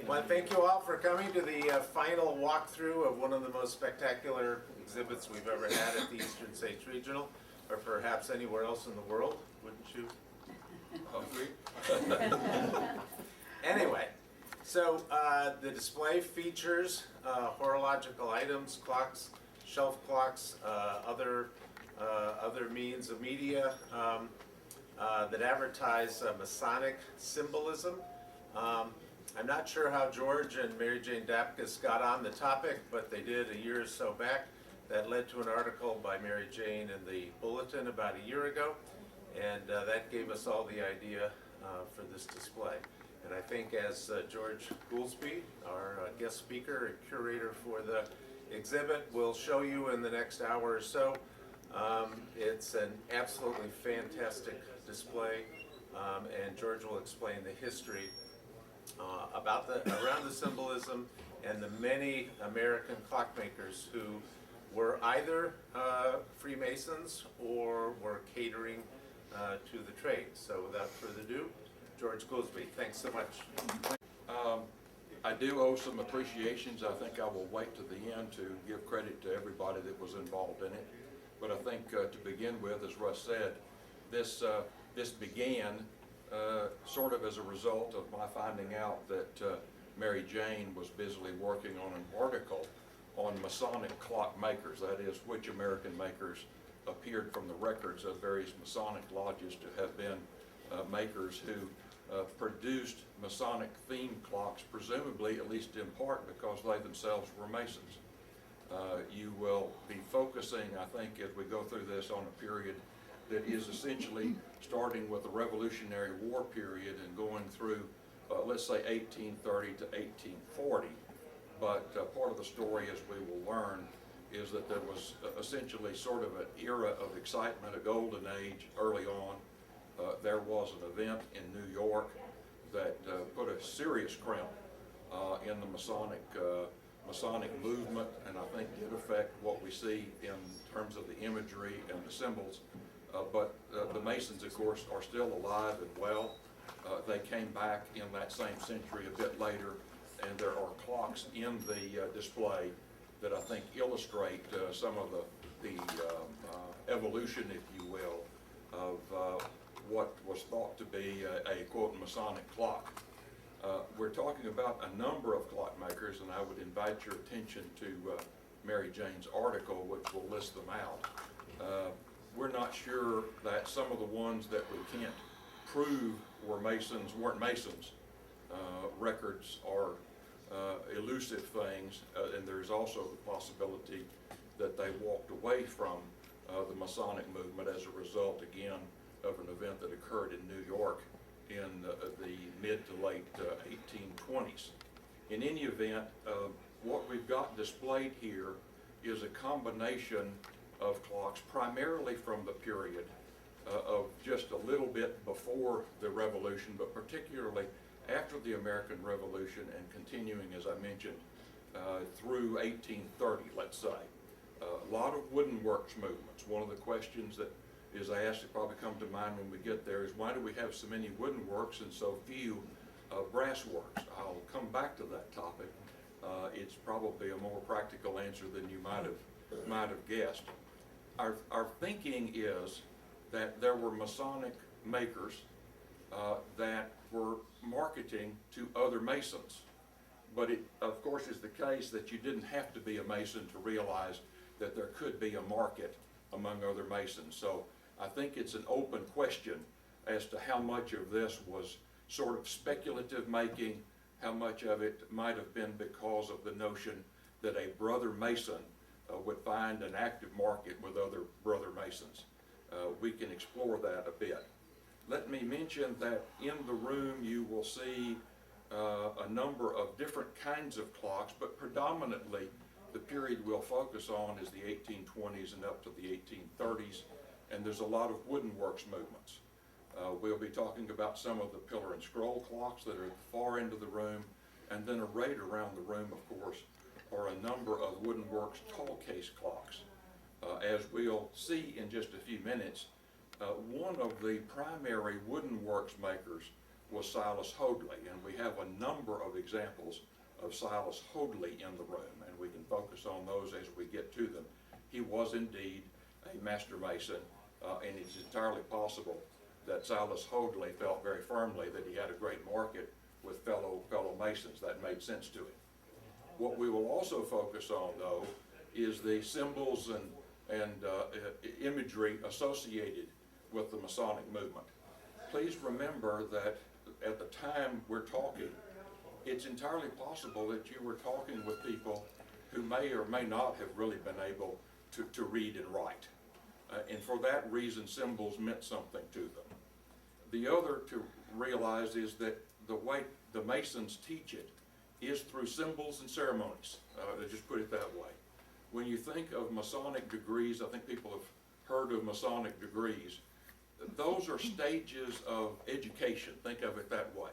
Well, thank you all for coming to the final walkthrough of one of the most spectacular exhibits we've ever had at the Eastern States Regional, or perhaps anywhere else in the world, wouldn't you? Anyway, so the display features horological items, clocks, shelf clocks, other means of media that advertise Masonic symbolism. I'm not sure how George and Mary Jane Dapkus got on the topic, but they did a year or so back. That led to an article by Mary Jane in the Bulletin about a year ago, and that gave us all the idea for this display. And I think as George Goolsby, our guest speaker and curator for the exhibit, will show you in the next hour or so, it's an absolutely fantastic display, and George will explain the history around the symbolism and the many American clockmakers who were either Freemasons or were catering to the trade. So without further ado, George Goolsby, thanks so much. I do owe some appreciations. I think I will wait to the end to give credit to everybody that was involved in it. But I think to begin with, as Russ said, this began sort of as a result of my finding out that Mary Jane was busily working on an article on Masonic clock makers, that is, which American makers appeared from the records of various Masonic lodges to have been makers who produced Masonic themed clocks, presumably, at least in part, because they themselves were Masons. You will be focusing, I think, as we go through this, on a period that is essentially starting with the Revolutionary War period and going through, let's say, 1830 to 1840. But part of the story, as we will learn, is that there was essentially sort of an era of excitement, a golden age early on. There was an event in New York that put a serious crimp in the Masonic movement, and I think did affect what we see in terms of the imagery and the symbols. But the Masons, of course, are still alive and well. They came back in that same century a bit later, and there are clocks in the display that I think illustrate some of the evolution, if you will, of what was thought to be a quote Masonic clock. We're talking about a number of clockmakers, and I would invite your attention to Mary Jane's article, which will list them out. We're not sure that some of the ones that we can't prove were Masons weren't Masons. Records are elusive things, and there's also the possibility that they walked away from the Masonic movement as a result, again, of an event that occurred in New York in the mid to late 1820s. In any event, what we've got displayed here is a combination of clocks, primarily from the period of just a little bit before the Revolution, but particularly after the American Revolution and continuing, as I mentioned, through 1830, let's say. A lot of wooden works movements. One of the questions that is asked, that probably come to mind when we get there, is why do we have so many wooden works and so few brass works? I'll come back to that topic. It's probably a more practical answer than you might have guessed. Our thinking is that there were Masonic makers that were marketing to other Masons. But it, of course, is the case that you didn't have to be a Mason to realize that there could be a market among other Masons. So I think it's an open question as to how much of this was sort of speculative making, how much of it might have been because of the notion that a brother Mason would find an active market with other brother Masons. We can explore that a bit. Let me mention that in the room you will see a number of different kinds of clocks, but predominantly the period we'll focus on is the 1820s and up to the 1830s, and there's a lot of wooden works movements. We'll be talking about some of the pillar and scroll clocks that are at the far end of the room, and then arrayed around the room, of course, are a number of wooden works tall case clocks. As we'll see in just a few minutes, one of the primary wooden works makers was Silas Hoadley, and we have a number of examples of Silas Hoadley in the room, and we can focus on those as we get to them. He was indeed a master mason, and it's entirely possible that Silas Hoadley felt very firmly that he had a great market with fellow masons. That made sense to him. What we will also focus on, though, is the symbols and imagery associated with the Masonic movement. Please remember that at the time we're talking, it's entirely possible that you were talking with people who may or may not have really been able to read and write. And for that reason, symbols meant something to them. The other to realize is that the way the Masons teach it is through symbols and ceremonies. To just put it that way. When you think of Masonic degrees, I think people have heard of Masonic degrees. Those are stages of education, think of it that way.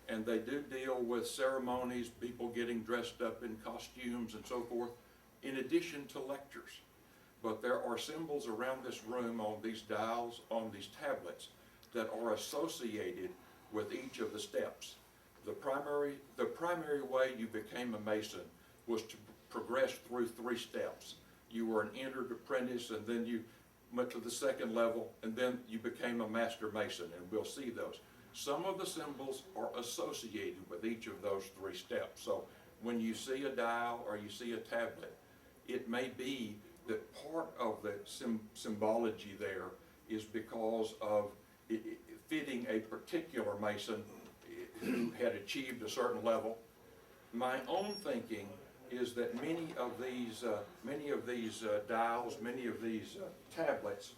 And they do deal with ceremonies, people getting dressed up in costumes and so forth, in addition to lectures. But there are symbols around this room on these dials, on these tablets, that are associated with each of the steps. The primary way you became a Mason was to progress through 3 steps. You were an entered apprentice, and then you went to the second level, and then you became a master mason, and we'll see those. Some of the symbols are associated with each of those 3 steps. So when you see a dial or you see a tablet, it may be that part of the symbology there is because of fitting a particular Mason who had achieved a certain level. My own thinking is that many of these dials, many of these tablets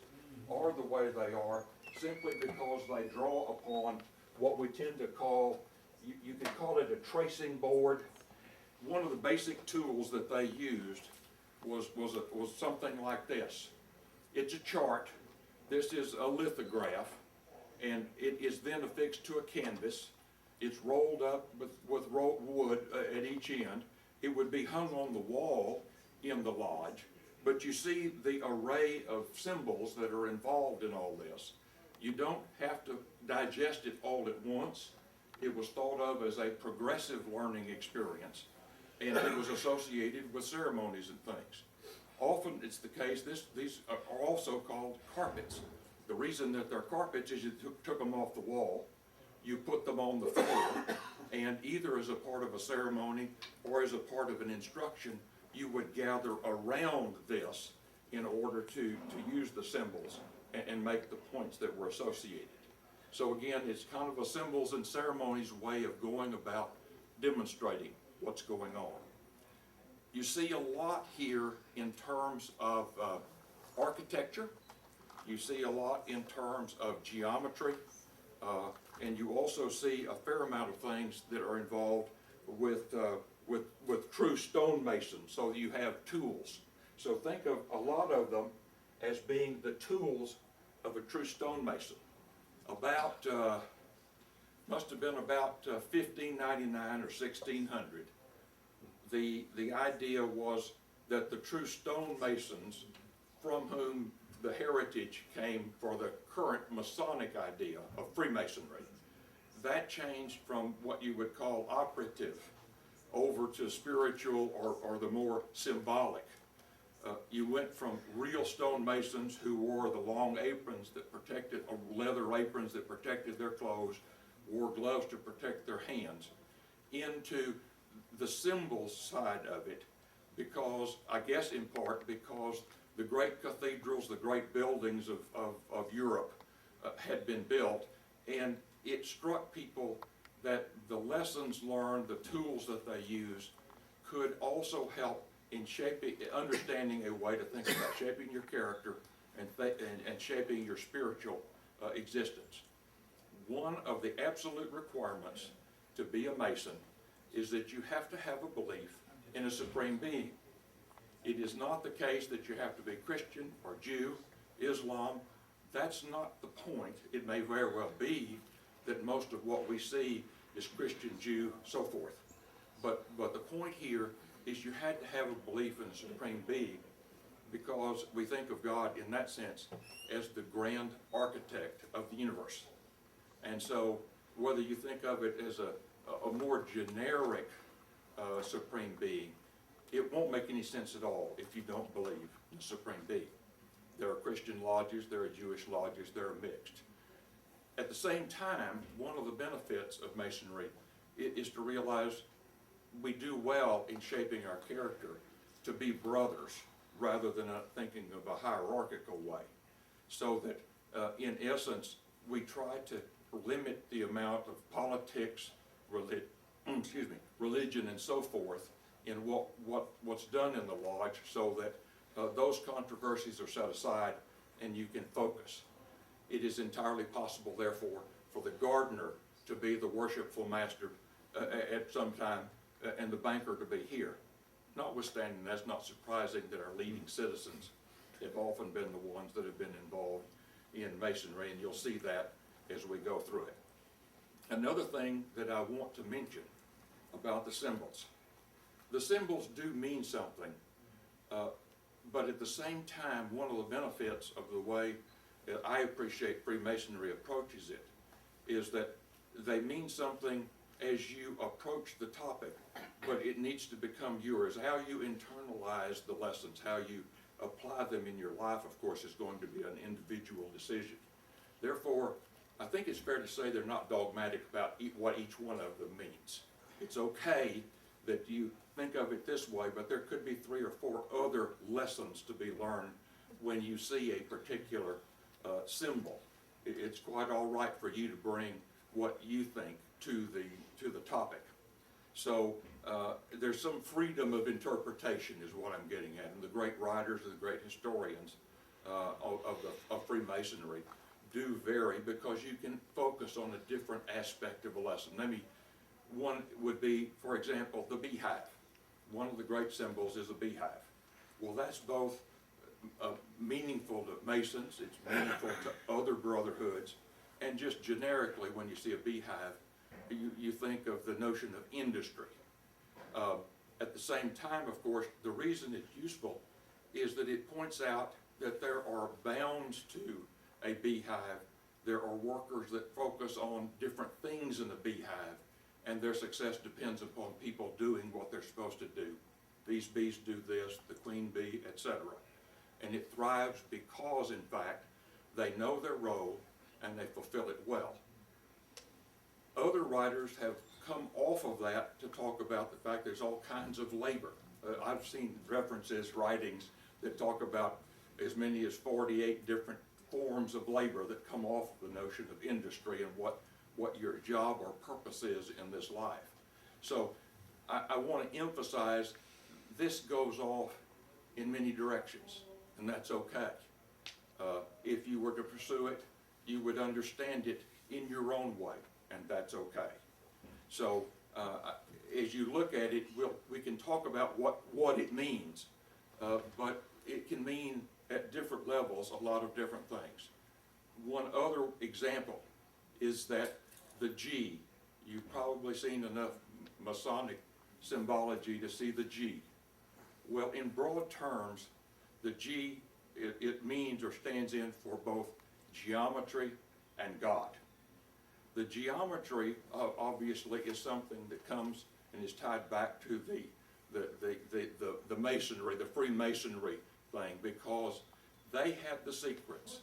are the way they are simply because they draw upon what we tend to call, you could call it a tracing board. One of the basic tools that they used was something like this. It's a chart. This is a lithograph, and it is then affixed to a canvas. It's rolled up with wood at each end. It would be hung on the wall in the lodge, but you see the array of symbols that are involved in all this. You don't have to digest it all at once. It was thought of as a progressive learning experience, and it was associated with ceremonies and things. Often it's the case, these are also called carpets. The reason that they're carpets is you took them off the wall, you put them on the floor, and either as a part of a ceremony or as a part of an instruction, you would gather around this in order to use the symbols and make the points that were associated. So again, it's kind of a symbols and ceremonies way of going about demonstrating what's going on. You see a lot here in terms of architecture. You see a lot in terms of geometry. And you also see a fair amount of things that are involved with true stonemasons. So you have tools. So think of a lot of them as being the tools of a true stonemason. About, must have been about 1599 or 1600. The idea was that the true stonemasons, from whom the heritage came for the current Masonic idea of Freemasonry, that changed from what you would call operative over to spiritual or the more symbolic. You went from real stonemasons who wore the long aprons that protected, or leather aprons that protected their clothes, wore gloves to protect their hands, into the symbols side of it, because, I guess in part, because the great cathedrals, the great buildings of Europe had been built, and it struck people that the lessons learned, the tools that they used, could also help in shaping, understanding a way to think about shaping your character and shaping your spiritual existence. One of the absolute requirements to be a Mason is that you have to have a belief in a supreme being. It is not the case that you have to be Christian or Jew, Islam. That's not the point. It may very well be that most of what we see is Christian, Jew, so forth. But the point here is you had to have a belief in a supreme being, because we think of God in that sense as the grand architect of the universe. And so whether you think of it as a more generic supreme being, it won't make any sense at all if you don't believe in the supreme being. There are Christian lodges, there are Jewish lodges, there are mixed. At the same time, one of the benefits of Masonry is to realize we do well in shaping our character to be brothers rather than thinking of a hierarchical way. So that in essence, we try to limit the amount of politics, religion and so forth in what's done in the lodge, so that those controversies are set aside and you can focus. It is entirely possible, therefore, for the gardener to be the worshipful master at some time and the banker to be here. Notwithstanding, that's not surprising that our leading citizens have often been the ones that have been involved in Masonry, and you'll see that as we go through it. Another thing that I want to mention about the symbols. The symbols do mean something, but at the same time, one of the benefits of the way that I appreciate Freemasonry approaches it is that they mean something as you approach the topic, but it needs to become yours. How you internalize the lessons, how you apply them in your life, of course, is going to be an individual decision. Therefore, I think it's fair to say they're not dogmatic about what each one of them means. It's okay that you think of it this way, but there could be 3 or 4 other lessons to be learned when you see a particular symbol. It's quite all right for you to bring what you think to the topic. So there's some freedom of interpretation is what I'm getting at. And the great writers and the great historians of Freemasonry do vary because you can focus on a different aspect of a lesson. One would be, for example, the beehive. One of the great symbols is a beehive. Well, that's both meaningful to Masons, it's meaningful to other brotherhoods, and just generically, when you see a beehive, you think of the notion of industry. At the same time, of course, the reason it's useful is that it points out that there are bounds to a beehive. There are workers that focus on different things in the beehive, and their success depends upon people doing what they're supposed to do. These bees do this, the queen bee, etc. And it thrives because, in fact, they know their role and they fulfill it well. Other writers have come off of that to talk about the fact there's all kinds of labor. I've seen references, writings, that talk about as many as 48 different forms of labor that come off the notion of industry and what your job or purpose is in this life. So I want to emphasize this goes off in many directions, and that's okay. If you were to pursue it, you would understand it in your own way, and that's okay. So as you look at it, we can talk about what it means, but it can mean at different levels a lot of different things. One other example is that the G, you've probably seen enough Masonic symbology to see the G. Well, in broad terms, the G, it means or stands in for both geometry and God. The geometry, obviously, is something that comes and is tied back to the masonry, the Freemasonry thing, because they had the secrets.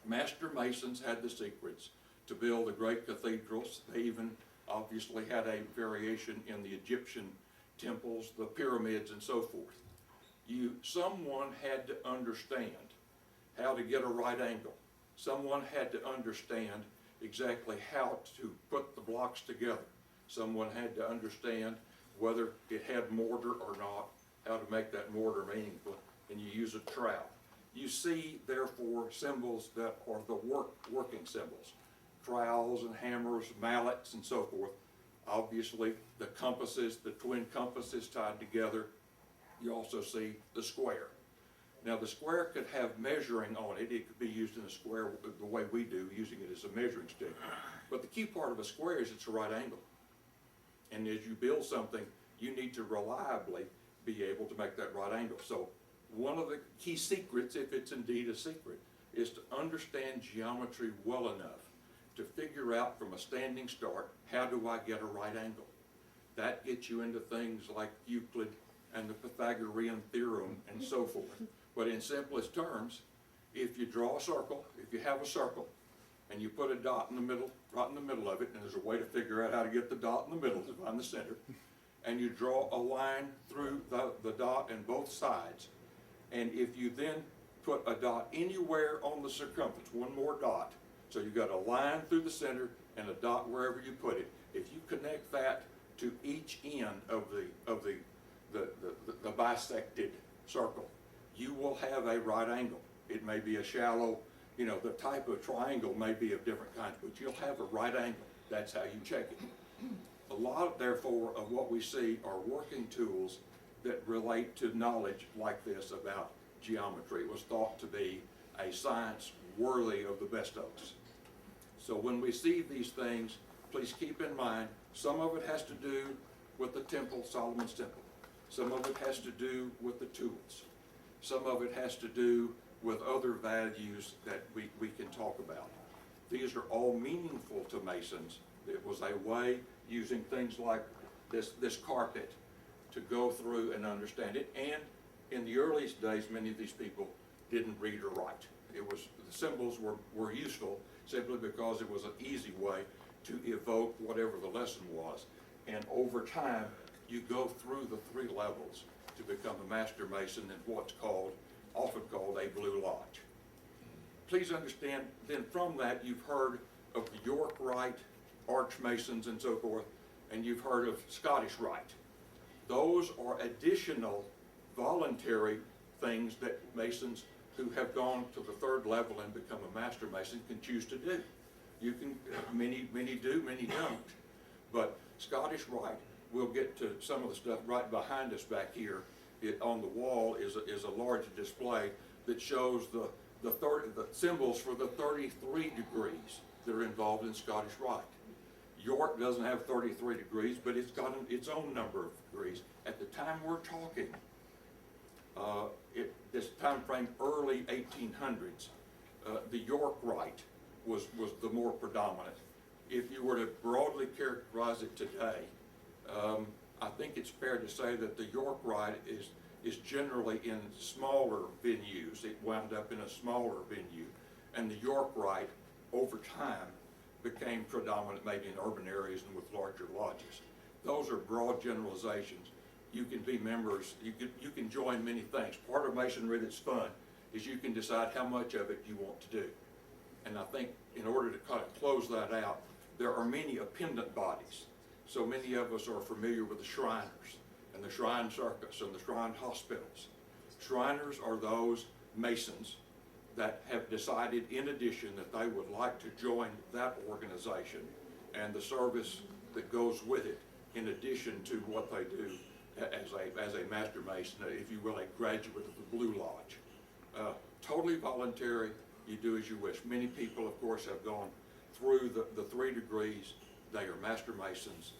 Master Masons had the secrets to build the great cathedrals. They even obviously had a variation in the Egyptian temples, the pyramids, and so forth. Someone had to understand how to get a right angle. Someone had to understand exactly how to put the blocks together. Someone had to understand whether it had mortar or not, how to make that mortar meaningful, and you use a trowel. You see, therefore, symbols that are the working symbols. Trowels and hammers, mallets, and so forth. Obviously, the compasses, the twin compasses tied together. You also see the square. Now, the square could have measuring on it. It could be used in a square the way we do, using it as a measuring stick. But the key part of a square is it's a right angle. And as you build something, you need to reliably be able to make that right angle. So one of the key secrets, if it's indeed a secret, is to understand geometry well enough to figure out from a standing start, how do I get a right angle? That gets you into things like Euclid and the Pythagorean theorem and so forth. But in simplest terms, if you draw a circle, if you have a circle, and you put a dot in the middle, right in the middle of it, and there's a way to figure out how to get the dot in the middle to find the center, and you draw a line through the dot and both sides, and if you then put a dot anywhere on the circumference, one more dot, so you got a line through the center and a dot wherever you put it, if you connect that to each end of the bisected circle, you will have a right angle. It may be a shallow, you know, the type of triangle may be of different kinds, but you'll have a right angle. That's how you check it. A lot, therefore, of what we see are working tools that relate to knowledge like this about geometry. It was thought to be a science worthy of the best of us. So when we see these things, please keep in mind, some of it has to do with the temple, Solomon's temple. Some of it has to do with the tools. Some of it has to do with other values that we can talk about. These are all meaningful to Masons. It was a way, using things like this carpet, to go through and understand it. And in the earliest days, many of these people didn't read or write. It was, the symbols were useful simply because it was an easy way to evoke whatever the lesson was. And over time, you go through the three levels to become a Master Mason in what's often called a Blue Lodge. Please understand, then from that, you've heard of the York Rite, Arch Masons and so forth, and you've heard of Scottish Rite. Those are additional voluntary things that Masons who have gone to the third level and become a Master Mason can choose to do. You can, many do, many don't. But Scottish Rite, we'll get to some of the stuff right behind us back here. On the wall is a large display that shows the symbols for the 33 degrees that are involved in Scottish Rite. York doesn't have 33 degrees, but it's got its own number of degrees. At the time we're talking, this time frame, early 1800s, the York Rite was the more predominant. If you were to broadly characterize it today, I think it's fair to say that the York Rite is generally in smaller venues. It wound up in a smaller venue. And the York Rite, over time, became predominant maybe in urban areas and with larger lodges. Those are broad generalizations. You can be members, you can join many things. Part of Masonry that's fun is you can decide how much of it you want to do. And I think in order to kind of close that out, there are many appendant bodies. So many of us are familiar with the Shriners and the Shrine Circus and the Shrine Hospitals. Shriners are those Masons that have decided in addition that they would like to join that organization and the service that goes with it in addition to what they do as a Master Mason, if you will, a graduate of the Blue Lodge. Totally voluntary, you do as you wish. Many people, of course, have gone through the 3 degrees. They are Master Masons.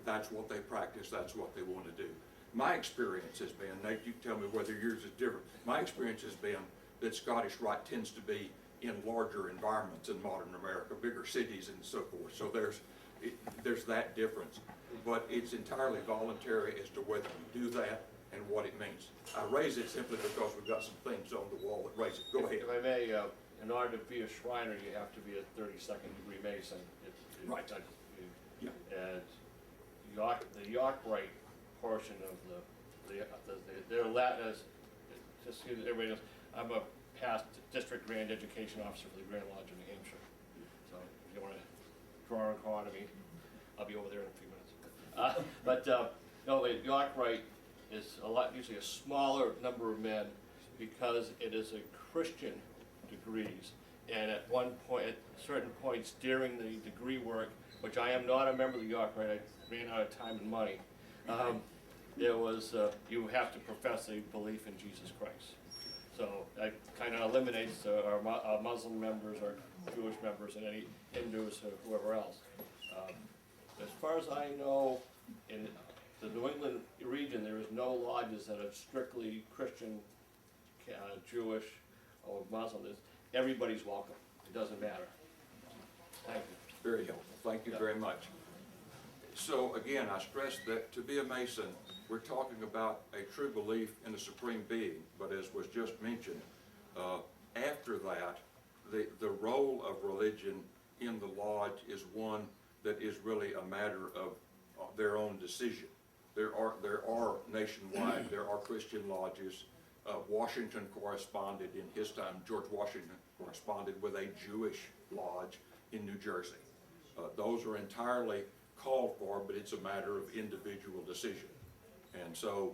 That's what they practice, that's what they want to do. My experience has been, Nate, you tell me whether yours is different, my experience has been that Scottish Rite tends to be in larger environments in modern America, bigger cities and so forth. So there's that difference. But it's entirely voluntary as to whether you do that and what it means. I raise it simply because we've got some things on the wall that raise it. Go ahead. If I may, in order to be a Shriner, you have to be a 32nd degree Mason. Right. Yeah. And the York Rite portion of their Latin is, just so everybody knows, I'm a past district grand education officer for the Grand Lodge of New Hampshire. So if you want to draw a card to me, I'll be over there in a few minutes. No, the York Rite is usually a smaller number of men because it is a Christian degrees. And at certain points during the degree work, which I am not a member of the York Rite, I ran out of time and money. There was, you have to profess a belief in Jesus Christ. So that kind of eliminates our Muslim members, our Jewish members, and any Hindus or whoever else. As far as I know, in the New England region, there is no lodges that are strictly Christian, Jewish, or Muslim. Everybody's welcome. It doesn't matter. Thank you. Very helpful, thank you very much. So again, I stress that to be a Mason, we're talking about a true belief in a supreme being, but as was just mentioned, after that, the role of religion in the lodge is one that is really a matter of their own decision. There are nationwide, there are Christian lodges. Washington corresponded in his time, George Washington corresponded with a Jewish lodge in New Jersey. Those are entirely called for, but it's a matter of individual decision. And so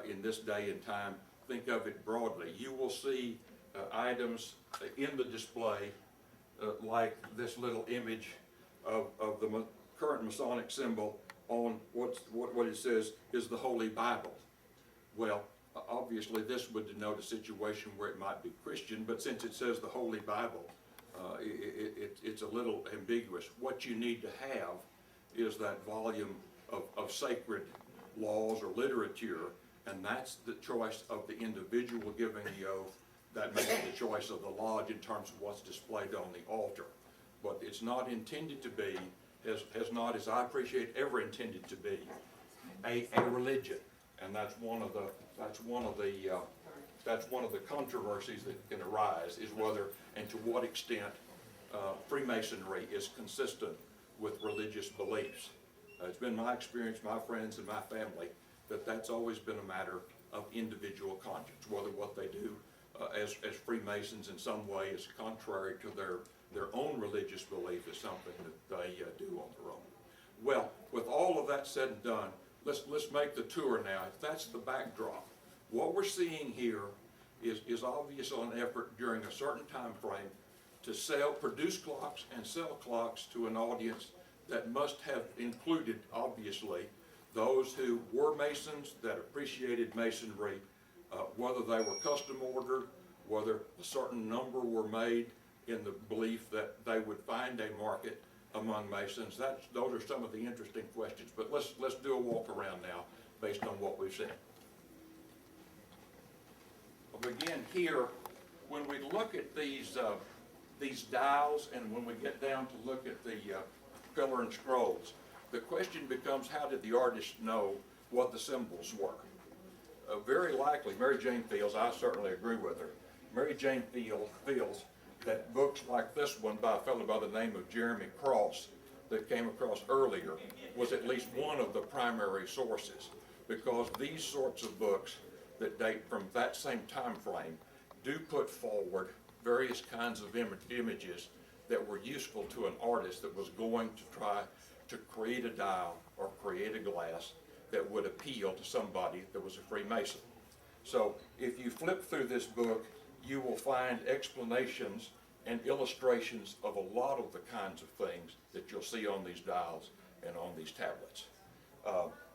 in this day and time, think of it broadly. You will see items in the display like this little image of the current Masonic symbol on what it says is the Holy Bible. Well, obviously this would denote a situation where it might be Christian, but since it says the Holy Bible, it's a little ambiguous. What you need to have is that volume of sacred laws or literature, and that's the choice of the individual giving the oath. That makes the choice of the lodge in terms of what's displayed on the altar. But it's not intended to be, has not, as I appreciate, ever intended to be a religion, and that's one of the controversies that can arise, is whether and to what extent Freemasonry is consistent with religious beliefs. It's been my experience, my friends, and my family, that that's always been a matter of individual conscience, whether what they do as Freemasons in some way is contrary to their own religious belief is something that they do on their own. Well, with all of that said and done, let's make the tour now. If that's the backdrop, what we're seeing here is obviously an effort during a certain time frame to produce clocks and sell clocks to an audience that must have included, obviously, those who were Masons, that appreciated Masonry, whether they were custom ordered, whether a certain number were made in the belief that they would find a market among Masons. Those are some of the interesting questions, but let's do a walk around now based on what we've seen. We'll begin here. When we look at these dials, and when we get down to look at the pillar and scrolls, the question becomes, how did the artist know what the symbols were? Very likely, Mary Jane feels, I certainly agree with her, Mary Jane feels that books like this one by a fellow by the name of Jeremy Cross that came across earlier was at least one of the primary sources, because these sorts of books that date from that same time frame do put forward various kinds of images that were useful to an artist that was going to try to create a dial or create a glass that would appeal to somebody that was a Freemason. So if you flip through this book, you will find explanations and illustrations of a lot of the kinds of things that you'll see on these dials and on these tablets.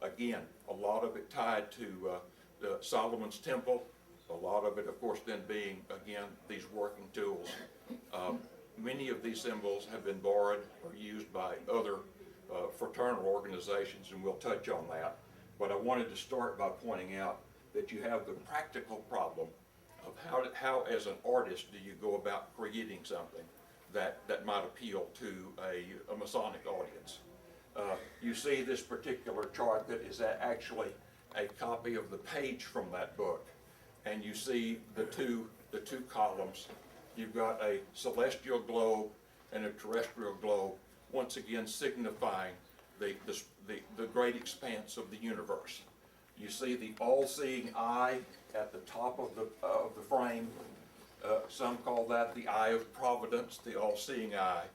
Again, a lot of it tied to Solomon's Temple, a lot of it, of course, then being, again, these working tools. Many of these symbols have been borrowed or used by other fraternal organizations, and we'll touch on that. But I wanted to start by pointing out that you have the practical problem of how as an artist do you go about creating something that might appeal to a Masonic audience. You see this particular chart that is actually a copy of the page from that book, and you see the two columns. You've got a celestial globe and a terrestrial globe, once again signifying the great expanse of the universe. You see the all-seeing eye at the top of the frame. Some call that the eye of providence, the all-seeing eye.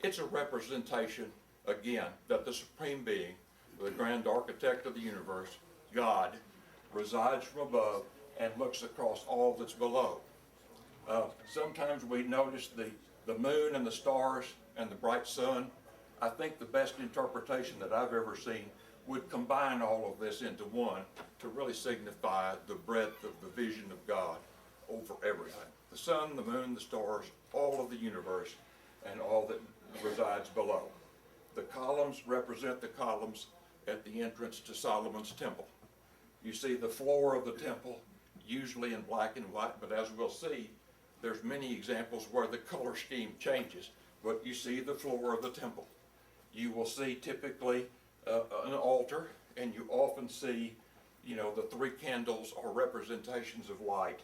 It's a representation, again, that the Supreme Being, the grand architect of the universe, God, resides from above and looks across all that's below. Sometimes we notice the moon and the stars and the bright sun. I think the best interpretation that I've ever seen would combine all of this into one to really signify the breadth of the vision of God over everything. The sun, the moon, the stars, all of the universe, and all that resides below. The columns represent the columns at the entrance to Solomon's Temple. You see the floor of the temple, usually in black and white, but as we'll see, there's many examples where the color scheme changes. but you see the floor of the temple. You will see typically an altar, and you often see, you know, the 3 candles are representations of light,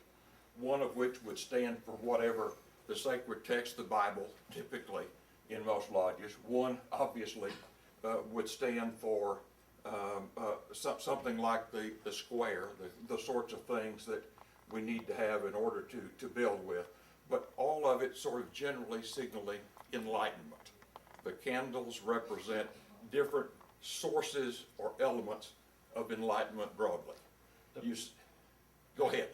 one of which would stand for whatever the sacred text, the Bible, typically in most lodges. One obviously would stand for something like the square, the sorts of things that we need to have in order to build with. But all of it sort of generally signaling enlightenment. The candles represent different sources or elements of enlightenment broadly. Go ahead.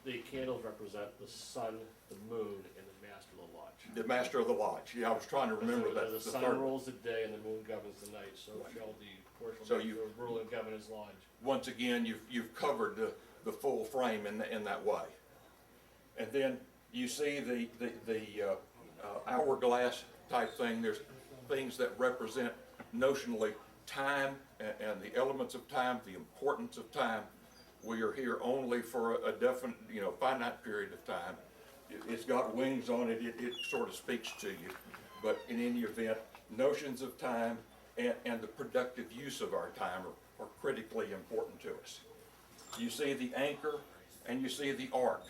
The candles represent the sun, the moon, and the master of the lodge. The master of the lodge. Yeah, I was trying to remember that. The sun rules the day and the moon governs the night, so shall the portion So of the rule and govern his lodge. Once again, you've covered the full frame in that way. And then you see the hourglass type thing. There's things that represent notionally time and the elements of time, the importance of time. We are here only for a definite, finite period of time. It's got wings on it, it sort of speaks to you. But in any event, notions of time and the productive use of our time are critically important to us. You see the anchor and you see the ark.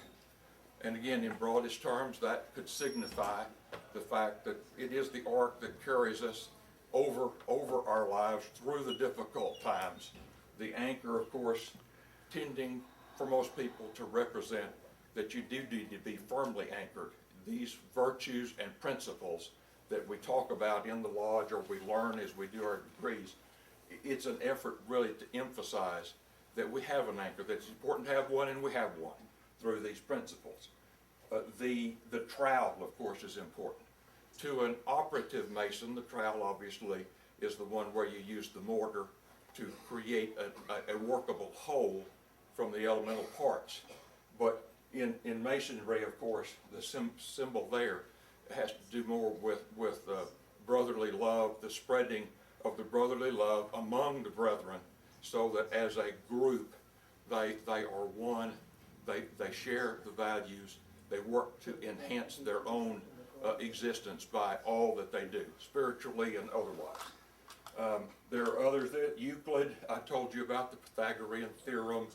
And again, in broadest terms, that could signify the fact that it is the ark that carries us over our lives through the difficult times. The anchor, of course, tending for most people to represent that you do need to be firmly anchored. These virtues and principles that we talk about in the lodge or we learn as we do our degrees, it's an effort really to emphasize that we have an anchor, that it's important to have one, and we have one through these principles. The trowel, of course, is important. To an operative mason, the trowel obviously is the one where you use the mortar to create a workable whole from the elemental parts. But in masonry, of course, the symbol there has to do more with brotherly love, the spreading of the brotherly love among the brethren, so that as a group they are one, they share the values, they work to enhance their own existence by all that they do, spiritually and otherwise. There are others that Euclid, I told you about the Pythagorean theorem,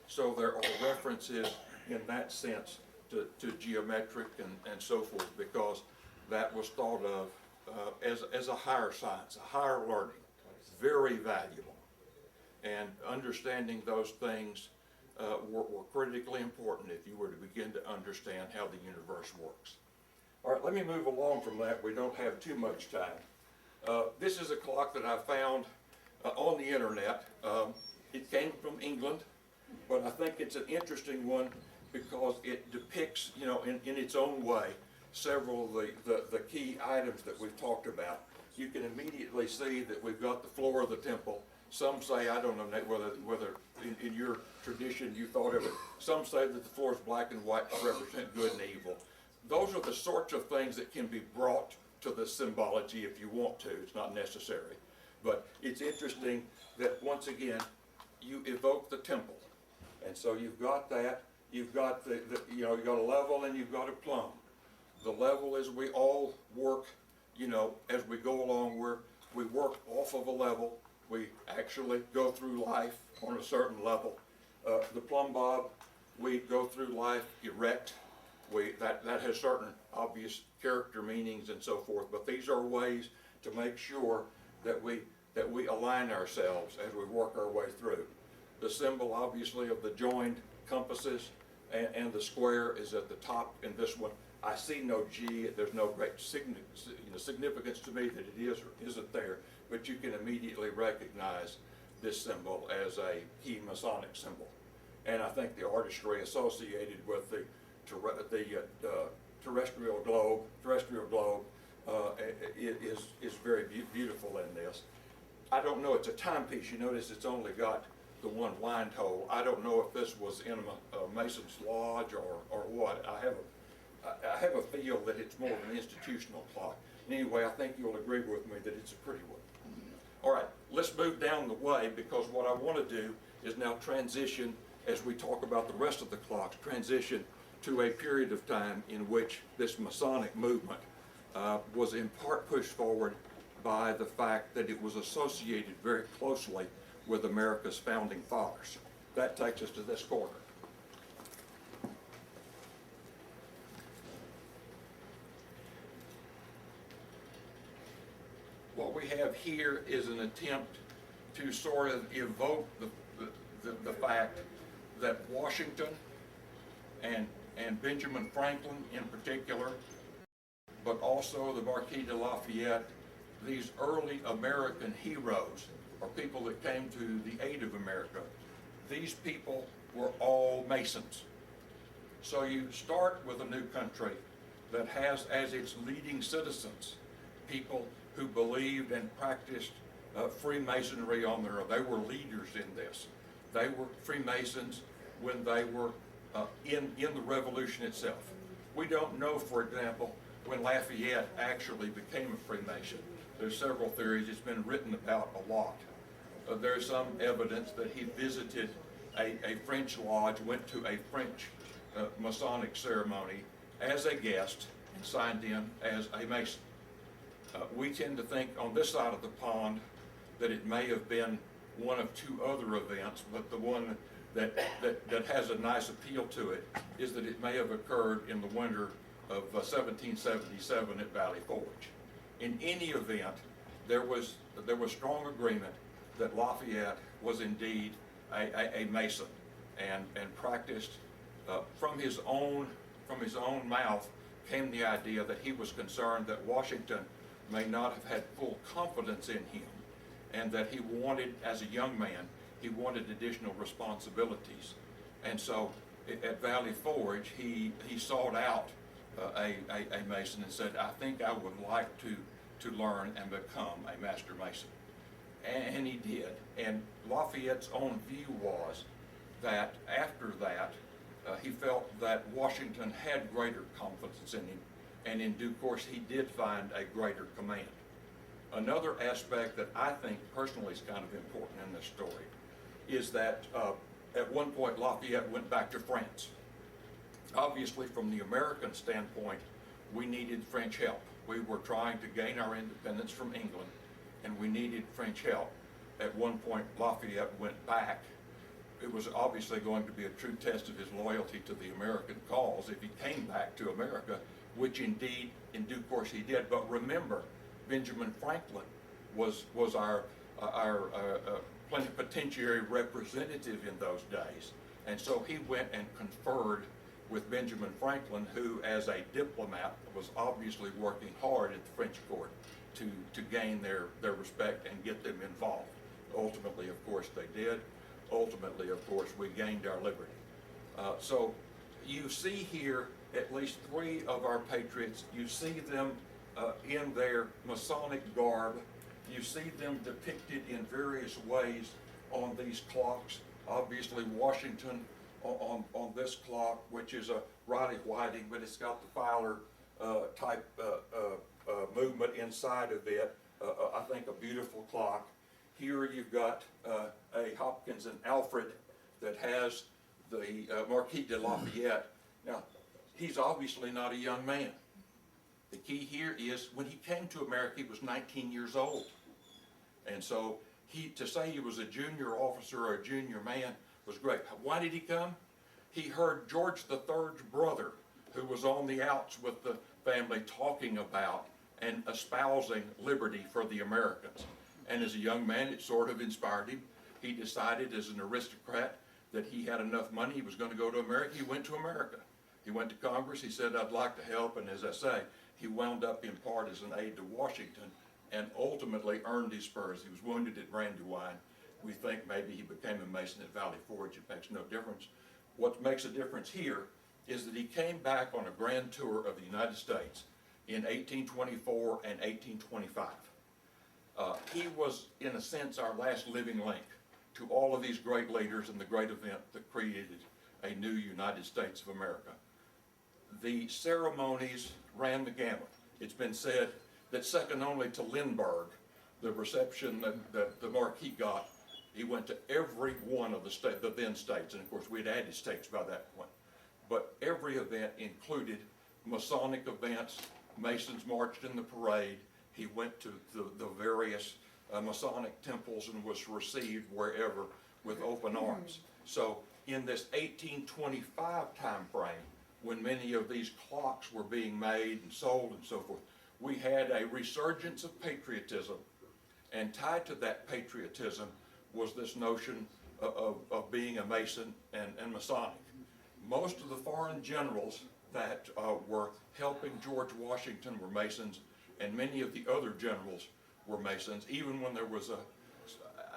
so there are references in that sense to geometric and so forth, because that was thought of as a higher science, a higher learning, very valuable. And understanding those things were critically important if you were to begin to understand how the universe works. All right, let me move along from that. We don't have too much time. This is a clock that I found on the internet. It came from England, but I think it's an interesting one because it depicts, in its own way, several of the key items that we've talked about. You can immediately see that we've got the floor of the temple. Some say, I don't know whether in your tradition you thought of it, some say that the floor is black and white to represent good and evil. Those are the sorts of things that can be brought to the symbology if you want to. It's not necessary. But it's interesting that once again, you evoke the temple. And so you've got that, you've got you've got a level and you've got a plumb. The level is we all work, as we go along, we work off of a level. We actually go through life on a certain level. The plumb bob, we go through life erect. That has certain obvious character meanings and so forth, but these are ways to make sure that we align ourselves as we work our way through. The symbol, obviously, of the joined compasses and the square is at the top in this one. I see no G. There's no great significance to me that it is or isn't there, but you can immediately recognize this symbol as a key Masonic symbol. And I think the artistry associated with the terrestrial globe is very beautiful in this. I don't know, it's a timepiece. You notice it's only got the one wind hole. I don't know if this was in a Mason's lodge or what. I have a feel that it's more of an institutional clock. Anyway, I think you'll agree with me that it's a pretty one. All right, let's move down the way, because what I want to do is now transition, as we talk about the rest of the clocks, transition to a period of time in which this Masonic movement was in part pushed forward by the fact that it was associated very closely with America's founding fathers. That takes us to this corner. What we have here is an attempt to sort of evoke the fact that Washington and Benjamin Franklin in particular, but also the Marquis de Lafayette, these early American heroes, or people that came to the aid of America, these people were all Masons. So you start with a new country that has as its leading citizens people who believed and practiced Freemasonry on their own. They were leaders in this. They were Freemasons when they were in the Revolution itself. We don't know, for example, when Lafayette actually became a Freemason. There's several theories. It's been written about a lot. There's some evidence that he visited a French lodge, went to a French Masonic ceremony as a guest, and signed in as a Mason. We tend to think on this side of the pond that it may have been one of two other events, but the one that has a nice appeal to it is that it may have occurred in the winter of 1777 at Valley Forge. In any event, there was strong agreement that Lafayette was indeed a Mason, and practiced from his own mouth came the idea that he was concerned that Washington may not have had full confidence in him, and that he wanted, as a young man, he wanted additional responsibilities. And so at Valley Forge, he sought out a Mason and said, I think I would like to learn and become a Master Mason. And he did. And Lafayette's own view was that after that, he felt that Washington had greater confidence in him, and in due course he did find a greater command. Another aspect that I think personally is kind of important in this story is that at one point Lafayette went back to France. Obviously, from the American standpoint, we needed French help. We were trying to gain our independence from England, and we needed French help. At one point, Lafayette went back. It was obviously going to be a true test of his loyalty to the American cause if he came back to America, which indeed, in due course, he did. But remember, Benjamin Franklin was our plenipotentiary representative in those days. And so he went and conferred with Benjamin Franklin, who as a diplomat was obviously working hard at the French court to gain their respect and get them involved. Ultimately, of course, they did. Ultimately, of course, we gained our liberty. So you see here at least three of our patriots. You see them in their Masonic garb. You see them depicted in various ways on these clocks. Obviously, Washington on this clock, which is a Rite Whiting, but it's got the Fowler type movement inside of it. I think a beautiful clock. Here you've got a Hopkins and Alfred that has the Marquis de Lafayette. Now, he's obviously not a young man. The key here is when he came to America, he was 19 years old. And so to say he was a junior officer or a junior man was great. Why did he come? He heard George III's brother, who was on the outs with the family, talking about and espousing liberty for the Americans. And as a young man, it sort of inspired him. He decided as an aristocrat that he had enough money, he was going to go to America. He went to America. He went to Congress. He said, I'd like to help. And as I say, he wound up in part as an aide to Washington and ultimately earned his spurs. He was wounded at Brandywine. We think maybe he became a Mason at Valley Forge. It makes no difference. What makes a difference here is that he came back on a grand tour of the United States in 1824 and 1825. He was, in a sense, our last living link to all of these great leaders and the great event that created a new United States of America. The ceremonies ran the gamut. It's been said that second only to Lindbergh, the reception that the Marquis got, he went to every one of the then states, and of course we had added states by that point. But every event included Masonic events, Masons marched in the parade. He went to the various Masonic temples and was received wherever with open arms. So in this 1825 time frame, when many of these clocks were being made and sold and so forth, we had a resurgence of patriotism, and tied to that patriotism was this notion of being a Mason and Masonic. Most of the foreign generals that were helping George Washington were Masons, and many of the other generals were Masons, even when there was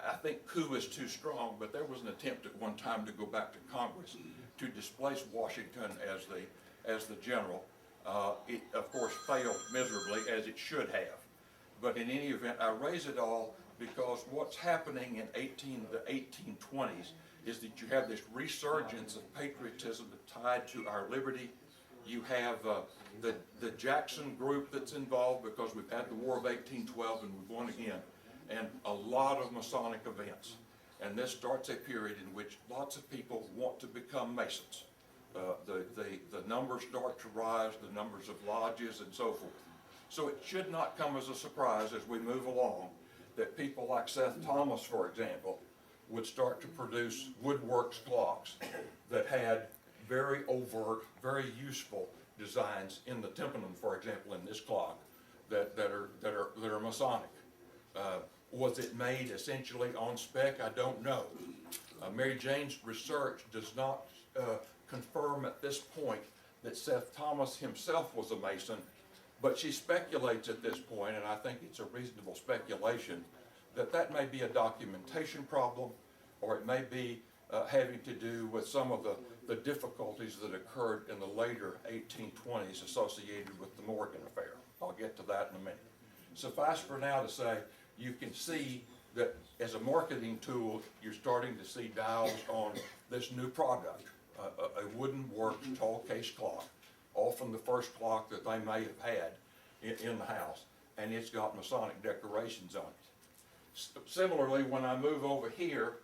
I think coup is too strong, but there was an attempt at one time to go back to Congress to displace Washington as the general. It, of course, failed miserably, as it should have. But in any event, I raise it all because what's happening in the 1820s is that you have this resurgence of patriotism tied to our liberty. You have the Jackson group that's involved because we've had the War of 1812 and we've won again, and a lot of Masonic events. And this starts a period in which lots of people want to become Masons. The numbers start to rise, the numbers of lodges and so forth. So it should not come as a surprise as we move along that people like Seth Thomas, for example, would start to produce woodworks clocks that had very overt, very useful designs in the tympanum, for example, in this clock, that are Masonic. Was it made essentially on spec? I don't know. Mary Jane's research does not confirm at this point that Seth Thomas himself was a Mason, but she speculates at this point, and I think it's a reasonable speculation, that may be a documentation problem, or it may be having to do with some of the difficulties that occurred in the later 1820s associated with the Morgan affair. I'll get to that in a minute. Suffice for now to say, you can see that as a marketing tool, you're starting to see dials on this new product, a wooden worked tall case clock, often the first clock that they may have had in the house, and it's got Masonic decorations on it. Similarly, when I move over here,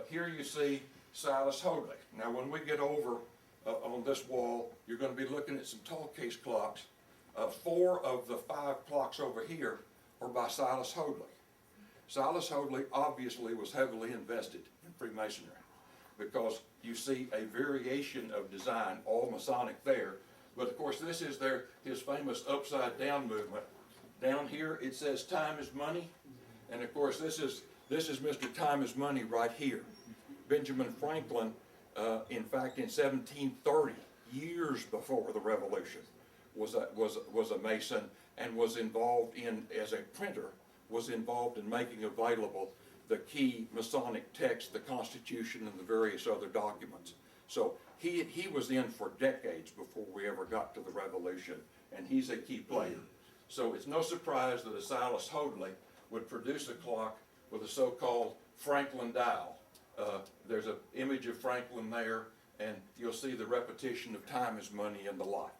here you see Silas Hoadley. Now when we get over on this wall, you're going to be looking at some tall case clocks. 4 of the 5 clocks over here are by Silas Hoadley. Silas Hoadley obviously was heavily invested in Freemasonry because you see a variation of design, all Masonic there, but of course this is his famous upside down movement. Down here it says time is money, and of course this is Mr. Time is Money right here. Benjamin Franklin, in fact in 1730, years before the Revolution, was a Mason and was involved in, as a printer, was involved in making available the key Masonic text, the Constitution, and the various other documents. So he was in for decades before we ever got to the Revolution, and he's a key player. So it's no surprise that a Silas Hoadley would produce a clock with a so-called Franklin dial. There's an image of Franklin there, and you'll see the repetition of time is money and the like.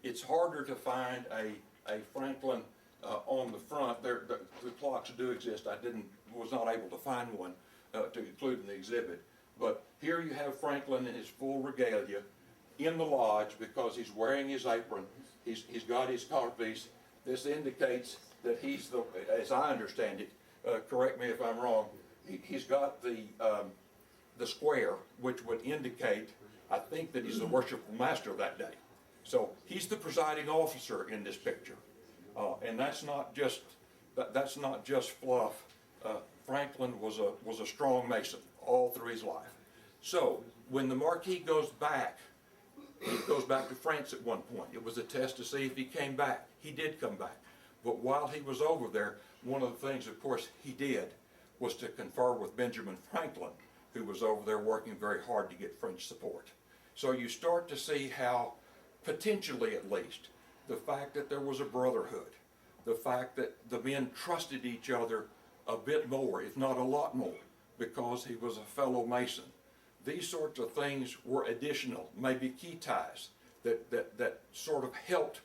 It's harder to find a Franklin on the front. The clocks do exist. I was not able to find one to include in the exhibit. But here you have Franklin in his full regalia in the lodge because he's wearing his apron. He's got his collar piece. This indicates that he's as I understand it, correct me if I'm wrong, he's got the square, which would indicate, I think, that he's the worshipful master that day. So he's the presiding officer in this picture, and that's not just fluff. Franklin was a strong Mason all through his life. So when the Marquis goes back, he goes back to France at one point. It was a test to see if he came back. He did come back, but while he was over there, one of the things, of course, he did was to confer with Benjamin Franklin, who was over there working very hard to get French support. So you start to see how, potentially at least, the fact that there was a brotherhood, the fact that the men trusted each other a bit more, if not a lot more, because he was a fellow Mason. These sorts of things were additional, maybe key ties, that sort of helped